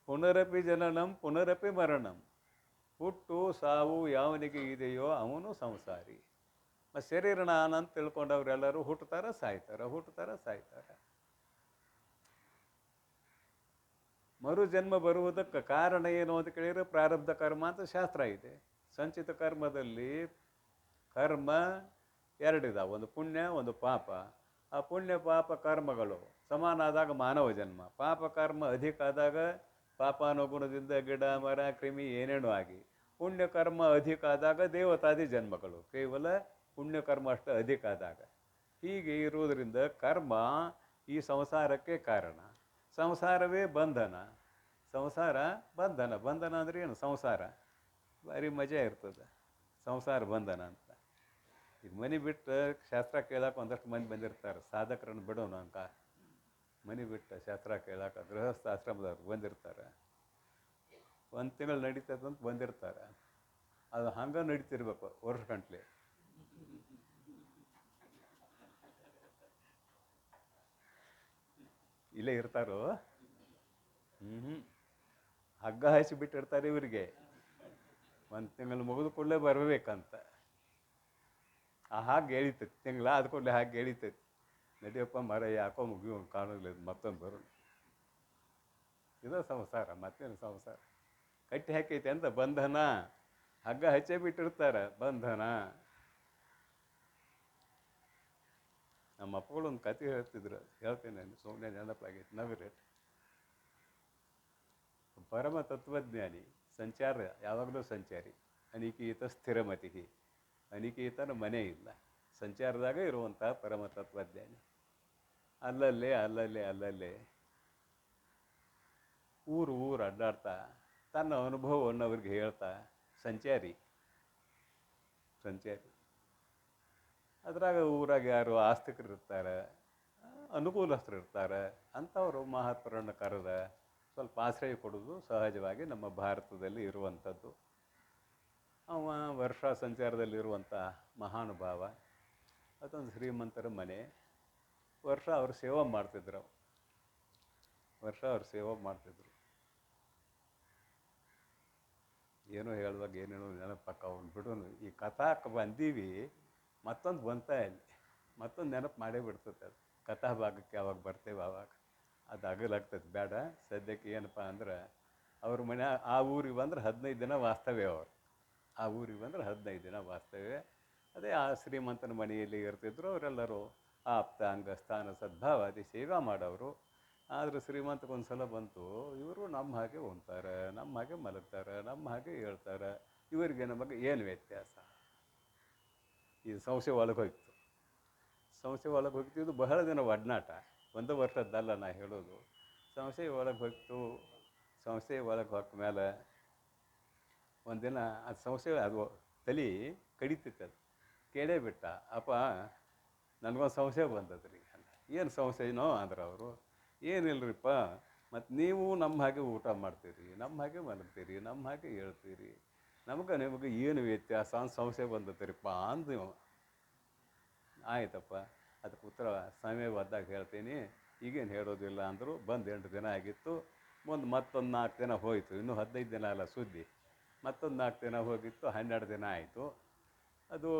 ಪುನರಪಿ ಜನನಂ ಪುನರಪಿ ಮರಣಂ. ಹುಟ್ಟು ಸಾವು ಯಾವನಿಗೆ ಇದೆಯೋ ಅವನು ಸಂಸಾರಿ. ಮತ್ತು ಶರೀರ ನಾನಂತ ತಿಳ್ಕೊಂಡವ್ರೆಲ್ಲರೂ ಹುಟ್ಟುತ್ತಾರೆ ಸಾಯ್ತಾರೆ. ಮರುಜನ್ಮ ಬರುವುದಕ್ಕೆ ಕಾರಣ ಏನು ಅಂತ ಕೇಳಿದರೆ ಪ್ರಾರಬ್ಧ ಕರ್ಮ ಅಂತ ಶಾಸ್ತ್ರ ಇದೆ. ಸಂಚಿತ ಕರ್ಮದಲ್ಲಿ ಕರ್ಮ ಎರಡಿದಾವೆ, ಒಂದು ಪುಣ್ಯ ಒಂದು ಪಾಪ. ಆ ಪುಣ್ಯ ಪಾಪ ಕರ್ಮಗಳು ಸಮಾನ ಆದಾಗ ಮಾನವ ಜನ್ಮ, ಪಾಪ ಕರ್ಮ ಅಧಿಕ ಆದಾಗ ಪಾಪಾನುಗುಣದಿಂದ ಗಿಡ ಮರ ಕ್ರಿಮಿ ಏನೇನು ಆಗಿ, ಪುಣ್ಯಕರ್ಮ ಅಧಿಕ ಆದಾಗ ದೇವತಾದಿ ಜನ್ಮಗಳು. ಕೇವಲ ಪುಣ್ಯಕರ್ಮ ಅಷ್ಟು ಅಧಿಕ ಆದಾಗ. ಹೀಗೆ ಇರುವುದರಿಂದ ಕರ್ಮ ಈ ಸಂಸಾರಕ್ಕೆ ಕಾರಣ. ಸಂಸಾರವೇ ಬಂಧನ. ಬಂಧನ ಅಂದರೆ ಏನು? ಸಂಸಾರ ಭಾರಿ ಮಜಾ ಇರ್ತದೆ. ಸಂಸಾರ ಬಂಧನ ಅಂತ ಮನೆ ಬಿಟ್ಟು ಶಾಸ್ತ್ರ ಕೇಳಕ್ಕೆ ಒಂದಷ್ಟು ಮಂದಿ ಬಂದಿರ್ತಾರೆ, ಸಾಧಕರನ್ನು ಬಿಡೋಣ ಅಂತ. ಮನೆ ಬಿಟ್ಟು ಶಾಸ್ತ್ರ ಕೇಳಕ್ಕೆ ಗೃಹಸ್ಥ ಆಶ್ರಮದವ್ರು ಬಂದಿರ್ತಾರೆ, ಒಂದು ತಿಂಗಳು ನಡೀತದಂತ ಬಂದಿರ್ತಾರೆ. ಅದು ಹಂಗೆ ನಡೀತಿರ್ಬೇಕು ವರ್ಷ ಗಂಟ್ಲೆ. ಇಲ್ಲೇ ಇರ್ತಾರೋ, ಹಗ್ಗ ಹಾಸಿ ಬಿಟ್ಟಿರ್ತಾರೆ ಇವರಿಗೆ. ಒಂದು ತಿಂಗಳು ಮುಗಿದು ಕೂಡಲೇ ಬರಬೇಕಂತ. ಆ ಹಾಗೆ ಎಳಿತೈತಿ ತಿಂಗಳ ಆದ ಕೂಡಲೇ ಹಾಗೆ ಎಳಿತೈತಿ. ನಡಿಯಪ್ಪ ಮರ ಯಾಕೋ ಮುಗಿಯೋ ಕಾಣೋದಿಲ್ಲ, ಮತ್ತೊಂದು ಬರೋಣ. ಇದು ಸಂಸಾರ, ಮತ್ತೇನು ಸಂಸಾರ. ಕಟ್ಟಿ ಹಾಕೈತೆ ಅಂತ ಬಂಧನ. ಹಗ್ಗ ಹಚ್ಚೇ ಬಿಟ್ಟಿರ್ತಾರೆ, ಬಂಧನ. ನಮ್ಮ ಅಪ್ಪಗಳು ಒಂದು ಕತೆ ಹೇಳ್ತಿದ್ರು, ಹೇಳ್ತೇನೆ ನಾನು, ಸುಮ್ಮನೆ ನೆನಪಾಗೈತೆ, ನವಿರೇಟ್. ಪರಮ ತತ್ವಜ್ಞಾನಿ, ಸಂಚಾರ, ಯಾವಾಗಲೂ ಸಂಚಾರಿ. ಅನಿಕೇತ ಸ್ಥಿರಮತಿ. ಅನಿಕೇತನ ಮನೆ ಇಲ್ಲ, ಸಂಚಾರದಾಗ ಇರುವಂಥ ಪರಮ ತತ್ವಜ್ಞಾನಿ. ಅಲ್ಲಲ್ಲೇ ಅಲ್ಲಲ್ಲೇ ಅಲ್ಲಲ್ಲೇ ಊರು ಅಡ್ಡಾಡ್ತಾ ತನ್ನ ಅನುಭವವನ್ನು ಅವ್ರಿಗೆ ಹೇಳ್ತಾ ಸಂಚಾರಿ. ಅದ್ರಾಗ ಊರಾಗ ಯಾರು ಆಸ್ತಿಕರು ಇರ್ತಾರೆ, ಅನುಕೂಲಸ್ಥರು ಇರ್ತಾರೆ, ಅಂಥವರು ಮಹಾತ್ಮರನ್ನು ಕರೆದ ಸ್ವಲ್ಪ ಆಶ್ರಯ ಕೊಡೋದು ಸಹಜವಾಗಿ ನಮ್ಮ ಭಾರತದಲ್ಲಿ ಇರುವಂಥದ್ದು. ಅವ ವರ್ಷ ಸಂಚಾರದಲ್ಲಿರುವಂಥ ಮಹಾನುಭಾವ. ಅದೊಂದು ಶ್ರೀಮಂತರ ಮನೆ. ವರ್ಷ ಅವ್ರು ಸೇವೆ ಮಾಡ್ತಿದ್ರು. ಏನೋ ಹೇಳುವಾಗ ಏನೇನೋ ನೆನಪಕ್ಕ ಅವ್ನು ಬಿಡೋನು. ಈ ಕಥಾಕ್ಕೆ ಬಂದೀವಿ, ಮತ್ತೊಂದು ಬಂತಾ ಇಲ್ಲಿ, ಮತ್ತೊಂದು ನೆನಪು ಮಾಡೇ ಬಿಡ್ತದೆ. ಅದು ಕಥಾ ಭಾಗಕ್ಕೆ ಯಾವಾಗ ಬರ್ತೇವೆ ಆವಾಗ ಅದು ಅಗಲಾಗ್ತದೆ. ಬೇಡ, ಸದ್ಯಕ್ಕೆ ಏನಪ್ಪ ಅಂದ್ರೆ ಅವ್ರ ಮನೆ ಆ ಊರಿಗೆ ಬಂದ್ರೆ 15 ದಿನ ವಾಸ್ತವ್ಯ. ಅವರು ಆ ಊರಿಗೆ ಬಂದ್ರೆ 15 ದಿನ ವಾಸ್ತವ್ಯ. ಅದೇ ಆ ಶ್ರೀಮಂತನ ಮನೆಯಲ್ಲಿ ಇರ್ತಿದ್ರು. ಅವರೆಲ್ಲರೂ ಆಪ್ತ ಅಂಗಸ್ಥಾನ ಸದ್ಭಾವಾದಿ ಸೇವಾ ಮಾಡೋರು. ಆದರೆ ಶ್ರೀಮಂತಗೊಂದು ಸಲ ಬಂತು, ಇವರು ನಮ್ಮ ಹಾಗೆ ಉಣ್ತಾರೆ, ನಮ್ಮ ಹಾಗೆ ಮಲಗ್ತಾರೆ, ನಮ್ಮ ಹಾಗೆ ಹೇಳ್ತಾರೆ, ಇವರಿಗೆ ನಮಗೆ ಏನು ವ್ಯತ್ಯಾಸ? ಈ ಸಂಶಯ ಒಳಗೆ ಹೋಗ್ತಿದ್ದು ಬಹಳ ದಿನ ಒಡನಾಟ, ಒಂದು ವರ್ಷದ್ದಲ್ಲ ನಾ ಹೇಳೋದು. ಸಂಶಯ ಒಳಗೆ ಹೊಕ್ಕ ಮೇಲೆ ಒಂದಿನ ಅದು ಸಂಶಯ, ಅದು ತಲೆ ಕಡಿತಿತ್ತು. ಅದು ಕೇಳೇ ಬಿಟ್ಟ, ಅಪ್ಪ ನನಗೊಂದು ಸಂಶಯ ಬಂದದ್ರಿ. ಏನು ಸಂಶಯನೋ ಅಂದ್ರೆ ಅವರು, ಏನಿಲ್ಲರಿಪ್ಪ, ಮತ್ತು ನೀವು ನಮ್ಮ ಹಾಗೆ ಊಟ ಮಾಡ್ತೀರಿ, ನಮ್ಮ ಹಾಗೆ ಮಲಗ್ತೀರಿ, ನಮ್ಮ ಹಾಗೆ ಹೇಳ್ತೀರಿ, ನಿಮಗೆ ಏನು ವ್ಯತ್ಯಾಸ ಅಂತ ಸಂಶಯ ಬಂದತ್ರಿಪ್ಪ ಅಂದು. ಆಯ್ತಪ್ಪ, ಅದಕ್ಕೆ ಉತ್ತರ ಸಮಯ ಒದ್ದಾಗ ಹೇಳ್ತೀನಿ, ಈಗೇನು ಹೇಳೋದಿಲ್ಲ ಅಂದರು. ಬಂದು 8 ದಿನ ಆಗಿತ್ತು. ಮತ್ತೊಂದು 4 ದಿನ ಹೋಯಿತು. ಇನ್ನೂ 15 ದಿನ ಅಲ್ಲ ಸುದ್ದಿ. ಮತ್ತೊಂದು 4 ದಿನ ಹೋಗಿತ್ತು, 12 ದಿನ ಆಯಿತು. ಅದು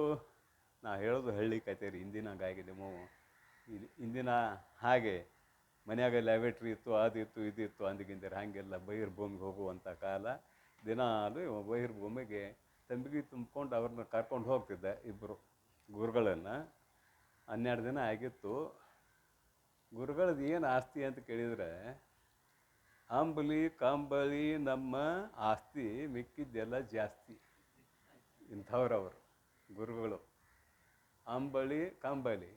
ನಾ ಹೇಳೋದು ಹಳ್ಳಿ ಕತೆ ರೀ, ಇಂದಿನಂಗಾಗಿದೆ ಇಂದಿನ ಹಾಗೆ ಮನ್ಯಾಗ ಲ್ಯಾಬೇಟ್ರಿ ಇತ್ತು, ಅದಿತ್ತು ಇದಿತ್ತು ಅಂದಿಗಿಂದರೆ ಹಾಗೆಲ್ಲ ಬಹಿರ್ಭೂಮಿಗೆ ಹೋಗುವಂಥ ಕಾಲ. ದಿನಾಲು ಬಹಿರ್ಭೂಮಿಗೆ ತಂಬಿಗೆ ತುಂಬ್ಕೊಂಡು ಅವ್ರನ್ನ ಕರ್ಕೊಂಡು ಹೋಗ್ತಿದ್ದೆ, ಇಬ್ಬರು ಗುರುಗಳನ್ನು. 12 ದಿನ ಆಗಿತ್ತು. ಗುರುಗಳದ್ದು ಏನು ಆಸ್ತಿ ಅಂತ ಕೇಳಿದರೆ, ಅಂಬಲಿ ಕಂಬಳಿ ನಮ್ಮ ಆಸ್ತಿ, ಮಿಕ್ಕಿದ್ದೆಲ್ಲ ಜಾಸ್ತಿ. ಇಂಥವ್ರವರು ಗುರುಗಳು. ಅಂಬಳಿ ಕಂಬಳಿ.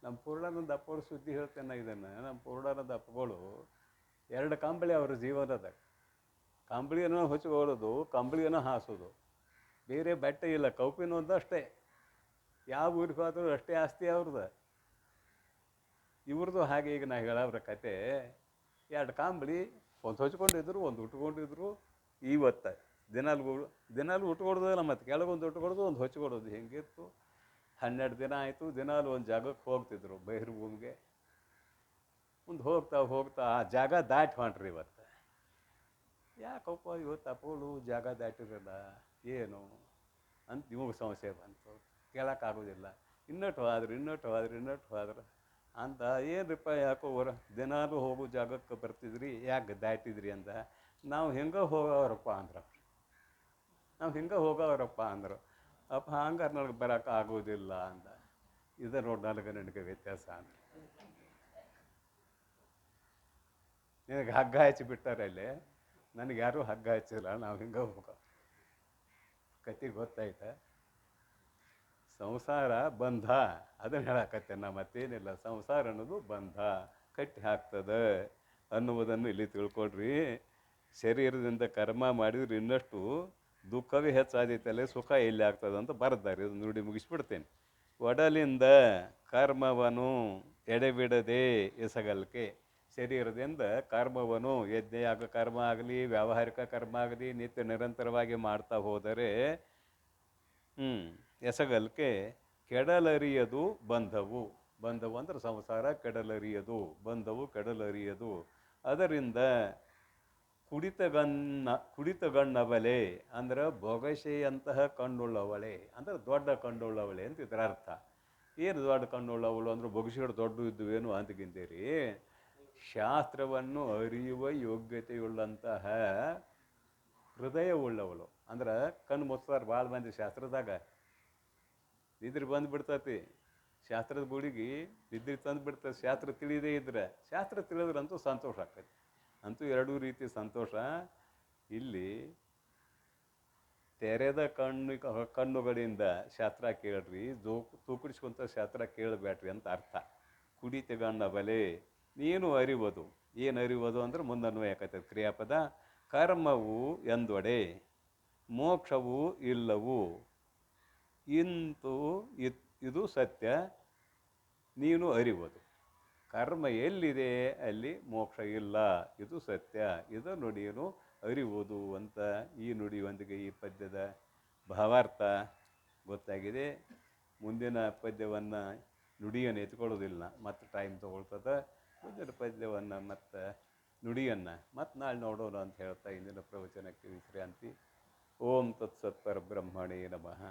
ನಮ್ಮ ಪೂರ್ಣಾನಂದ ಅಪ್ಪಗಳು ಸುದ್ದಿ ಹೇಳ್ತೇನೆ ಇದನ್ನು. ನಮ್ಮ ಪೂರ್ಣಾನಂದ ಅಪ್ಪಗಳು 2 ಕಂಬಳಿ ಅವ್ರ ಜೀವನದಾಗ. ಕಂಬಳಿಯನ್ನು ಹೊಚ್ಕೊಳ್ಳೋದು, ಕಂಬಳಿಯನ್ನು ಹಾಸೋದು, ಬೇರೆ ಬಟ್ಟೆ ಇಲ್ಲ. ಕೌಪಿನೊಂದು ಅಷ್ಟೇ. ಯಾವ ಊರಿಗೆ ಹೋದರೂ ಅಷ್ಟೇ ಆಸ್ತಿ ಅವ್ರದ್ದು. ಇವ್ರದ್ದು ಹಾಗೆ. ಈಗ ನಾ ಹೇಳೋರ ಕತೆ, 2 ಕಂಬಳಿ, ಒಂದು ಹೊಚ್ಕೊಂಡಿದ್ರು, ಒಂದು ಉಟ್ಕೊಂಡಿದ್ರು. ಇವತ್ತು ದಿನಾಲು ಉಟ್ಕೊಡೋದಿಲ್ಲ, ಮತ್ತು ಕೆಳಗೊಂದು ಉಟ್ಕೊಡೋದು, ಒಂದು ಹೊಚ್ಕೊಡೋದು, ಹೆಂಗಿತ್ತು. 12 ದಿನ ಆಯಿತು. ದಿನಾಲು ಒಂದು ಜಾಗಕ್ಕೆ ಹೋಗ್ತಿದ್ರು, ಬಹಿರ್ಭೂಮಿಗೆ. ಮುಂದೆ ಹೋಗ್ತಾ ಆ ಜಾಗ ದಾಟಿ ಹೊಂಟ್ರಿ. ಇವತ್ತು ಯಾಕಪ್ಪ ಇವತ್ತು ಅಪ್ಪಗಳು ಜಾಗ ದಾಟಿರಲ್ಲ ಏನು ಅಂತ ನಿಮಗೆ ಸಮಸ್ಯೆ ಬಂತು. ಕೇಳೋಕ್ಕಾಗೋದಿಲ್ಲ. ಇನ್ನೊಟ್ಟು ಹೋದ್ರೆ ಅಂತ. ಏನ್ರಿಪ್ಪ ಯಾಕೋ ದಿನಾಲು ಹೋಗೋ ಜಾಗಕ್ಕೆ ಬರ್ತಿದ್ರಿ, ಯಾಕೆ ದಾಟಿದ್ರಿ ಅಂತ. ನಾವು ಹೆಂಗೆ ಹೋಗೋರಪ್ಪ ಅಂದರು. ಅಪ್ಪ ಹಂಗಾರೆ ನನಗೆ ಬರೋಕೆ ಆಗೋದಿಲ್ಲ ಅಂದ. ಇದು ನೋಡಿ ನನಗೆ ವ್ಯತ್ಯಾಸ ಅಂತ. ನಿನಗೆ ಹಗ್ಗ ಹಚ್ಚಿಬಿಟ್ಟಾರೆ ಅಲ್ಲಿ, ನನಗೆ ಯಾರೂ ಹಗ್ಗ ಹಚ್ಚಿಲ್ಲ. ನಾವು ಹಿಂಗೆ ಹೋಗೋ ಕತೆ ಗೊತ್ತಾಯ್ತಾ? ಸಂಸಾರ ಬಂಧ, ಅದನ್ನು ಹೇಳಕತ್ತೆ ನಾ, ಮತ್ತೇನಿಲ್ಲ. ಸಂಸಾರ ಅನ್ನೋದು ಬಂಧ, ಕಟ್ಟಿ ಹಾಕ್ತದೆ ಅನ್ನುವುದನ್ನು ಇಲ್ಲಿ ತಿಳ್ಕೊಳ್ರಿ. ಶರೀರದಿಂದ ಕರ್ಮ ಮಾಡಿದ್ರೆ ಇನ್ನಷ್ಟು ದುಃಖವೇ ಹೆಚ್ಚಾದೀತಲ್ಲೇ ಸುಖ ಎಲ್ಲಿ ಆಗ್ತದೆ ಅಂತ ಬರೆದ್ದಾರೆ. ಇದು ನುಡಿ ಮುಗಿಸ್ಬಿಡ್ತೇನೆ. ಒಡಲಿಂದ ಕರ್ಮವನು ಎಡೆಬಿಡದೆ ಎಸಗಲ್ಕೆ. ಶರೀರದಿಂದ ಕರ್ಮವನು ಯಜ್ಞಯಾಗ ಕರ್ಮ ಆಗಲಿ, ವ್ಯಾವಹಾರಿಕ ಕರ್ಮ ಆಗಲಿ, ನಿತ್ಯ ನಿರಂತರವಾಗಿ ಮಾಡ್ತಾ ಹೋದರೆ ಎಸಗಲ್ಕೆ ಕೆಡಲರಿಯದು ಬಂಧವು. ಬಂಧವು ಅಂದ್ರೆ ಸಂಸಾರ ಕೆಡಲರಿಯದು, ಬಂಧವು ಕೆಡಲರಿಯದು. ಅದರಿಂದ ಕುಡಿತಗಣ್ಣಬಲೆ ಅಂದ್ರೆ ಬೊಗಸೆಯಂತಹ ಕಣ್ಣುಳ್ಳವಳೆ ಅಂದ್ರೆ ದೊಡ್ಡ ಕಣ್ಣುಳ್ಳವಳೆ ಅಂತ ಇದರ ಅರ್ಥ. ಏನು ದೊಡ್ಡ ಕಣ್ಣುಳ್ಳವಳು ಅಂದ್ರೆ ಬೊಗಸೆಗಳು ದೊಡ್ಡ ಇದ್ದುವೇನು ಅಂದ್ಗಿಂತೀರಿ. ಶಾಸ್ತ್ರವನ್ನು ಅರಿಯುವ ಯೋಗ್ಯತೆಯುಳ್ಳಂತಹ ಹೃದಯವುಳ್ಳವಳು ಅಂದ್ರೆ ಕಣ್ಣು ಮುಚ್ತಾರೆ ಭಾಳ ಮಂದಿ ಶಾಸ್ತ್ರದಾಗ. ನಿದ್ರೆ ಬಂದುಬಿಡ್ತತಿ, ಶಾಸ್ತ್ರದ ಗುಡಿಗೆ ನಿದ್ರೆ ತಂದು ಬಿಡ್ತದೆ. ಶಾಸ್ತ್ರ ತಿಳಿದೇ ಇದ್ರೆ, ಶಾಸ್ತ್ರ ತಿಳಿದ್ರಂತೂ ಸಂತೋಷ ಆಗ್ತದೆ. ಅಂತೂ ಎರಡೂ ರೀತಿ ಸಂತೋಷ. ಇಲ್ಲಿ ತೆರೆದ ಕಣ್ಣುಗಳಿಂದ ಶಾಸ್ತ್ರ ಕೇಳ್ರಿ, ತೂಕಡಿಸ್ಕೊಂತ ಶಾಸ್ತ್ರ ಕೇಳಬೇಡ್ರಿ ಅಂತ ಅರ್ಥ. ಕುಡಿತಗಣ್ಣ ಬಲೆ ನೀನು ಅರಿವುದು. ಏನು ಅರಿವುದು ಅಂದ್ರೆ ಮುಂದನ್ವಯ ಆಕೈತೆ ಕ್ರಿಯಾಪದ. ಕರ್ಮವು ಎಂದೊಡೆ ಮೋಕ್ಷವು ಇಲ್ಲವು ಇಂತು ಇದು ಸತ್ಯ ನೀನು ಅರಿವುದು. ಕರ್ಮ ಎಲ್ಲಿದೆ ಅಲ್ಲಿ ಮೋಕ್ಷ ಇಲ್ಲ, ಇದು ಸತ್ಯ, ಇದು ನುಡಿಯನು ಅರಿವುದು ಅಂತ ಈ ನುಡಿಯೊಂದಿಗೆ ಈ ಪದ್ಯದ ಭಾವಾರ್ಥ ಗೊತ್ತಾಗಿದೆ. ಮುಂದಿನ ಪದ್ಯವನ್ನು ನುಡಿಯನ್ನು ಎತ್ಕೊಳ್ಳೋದಿಲ್ಲ, ಮತ್ತು ಟೈಮ್ ತೊಗೊಳ್ತದೆ. ಮುಂದಿನ ಪದ್ಯವನ್ನು ಮತ್ತು ನುಡಿಯನ್ನು ಮತ್ತು ನಾಳೆ ನೋಡೋಣ ಅಂತ ಹೇಳ್ತಾ ಇಂದಿನ ಪ್ರವಚನಕ್ಕೆ ವಿಶ್ರಾಂತಿ. ಓಂ ತತ್ಸತ್ ಪರಬ್ರಹ್ಮಣೇ ನಮಃ.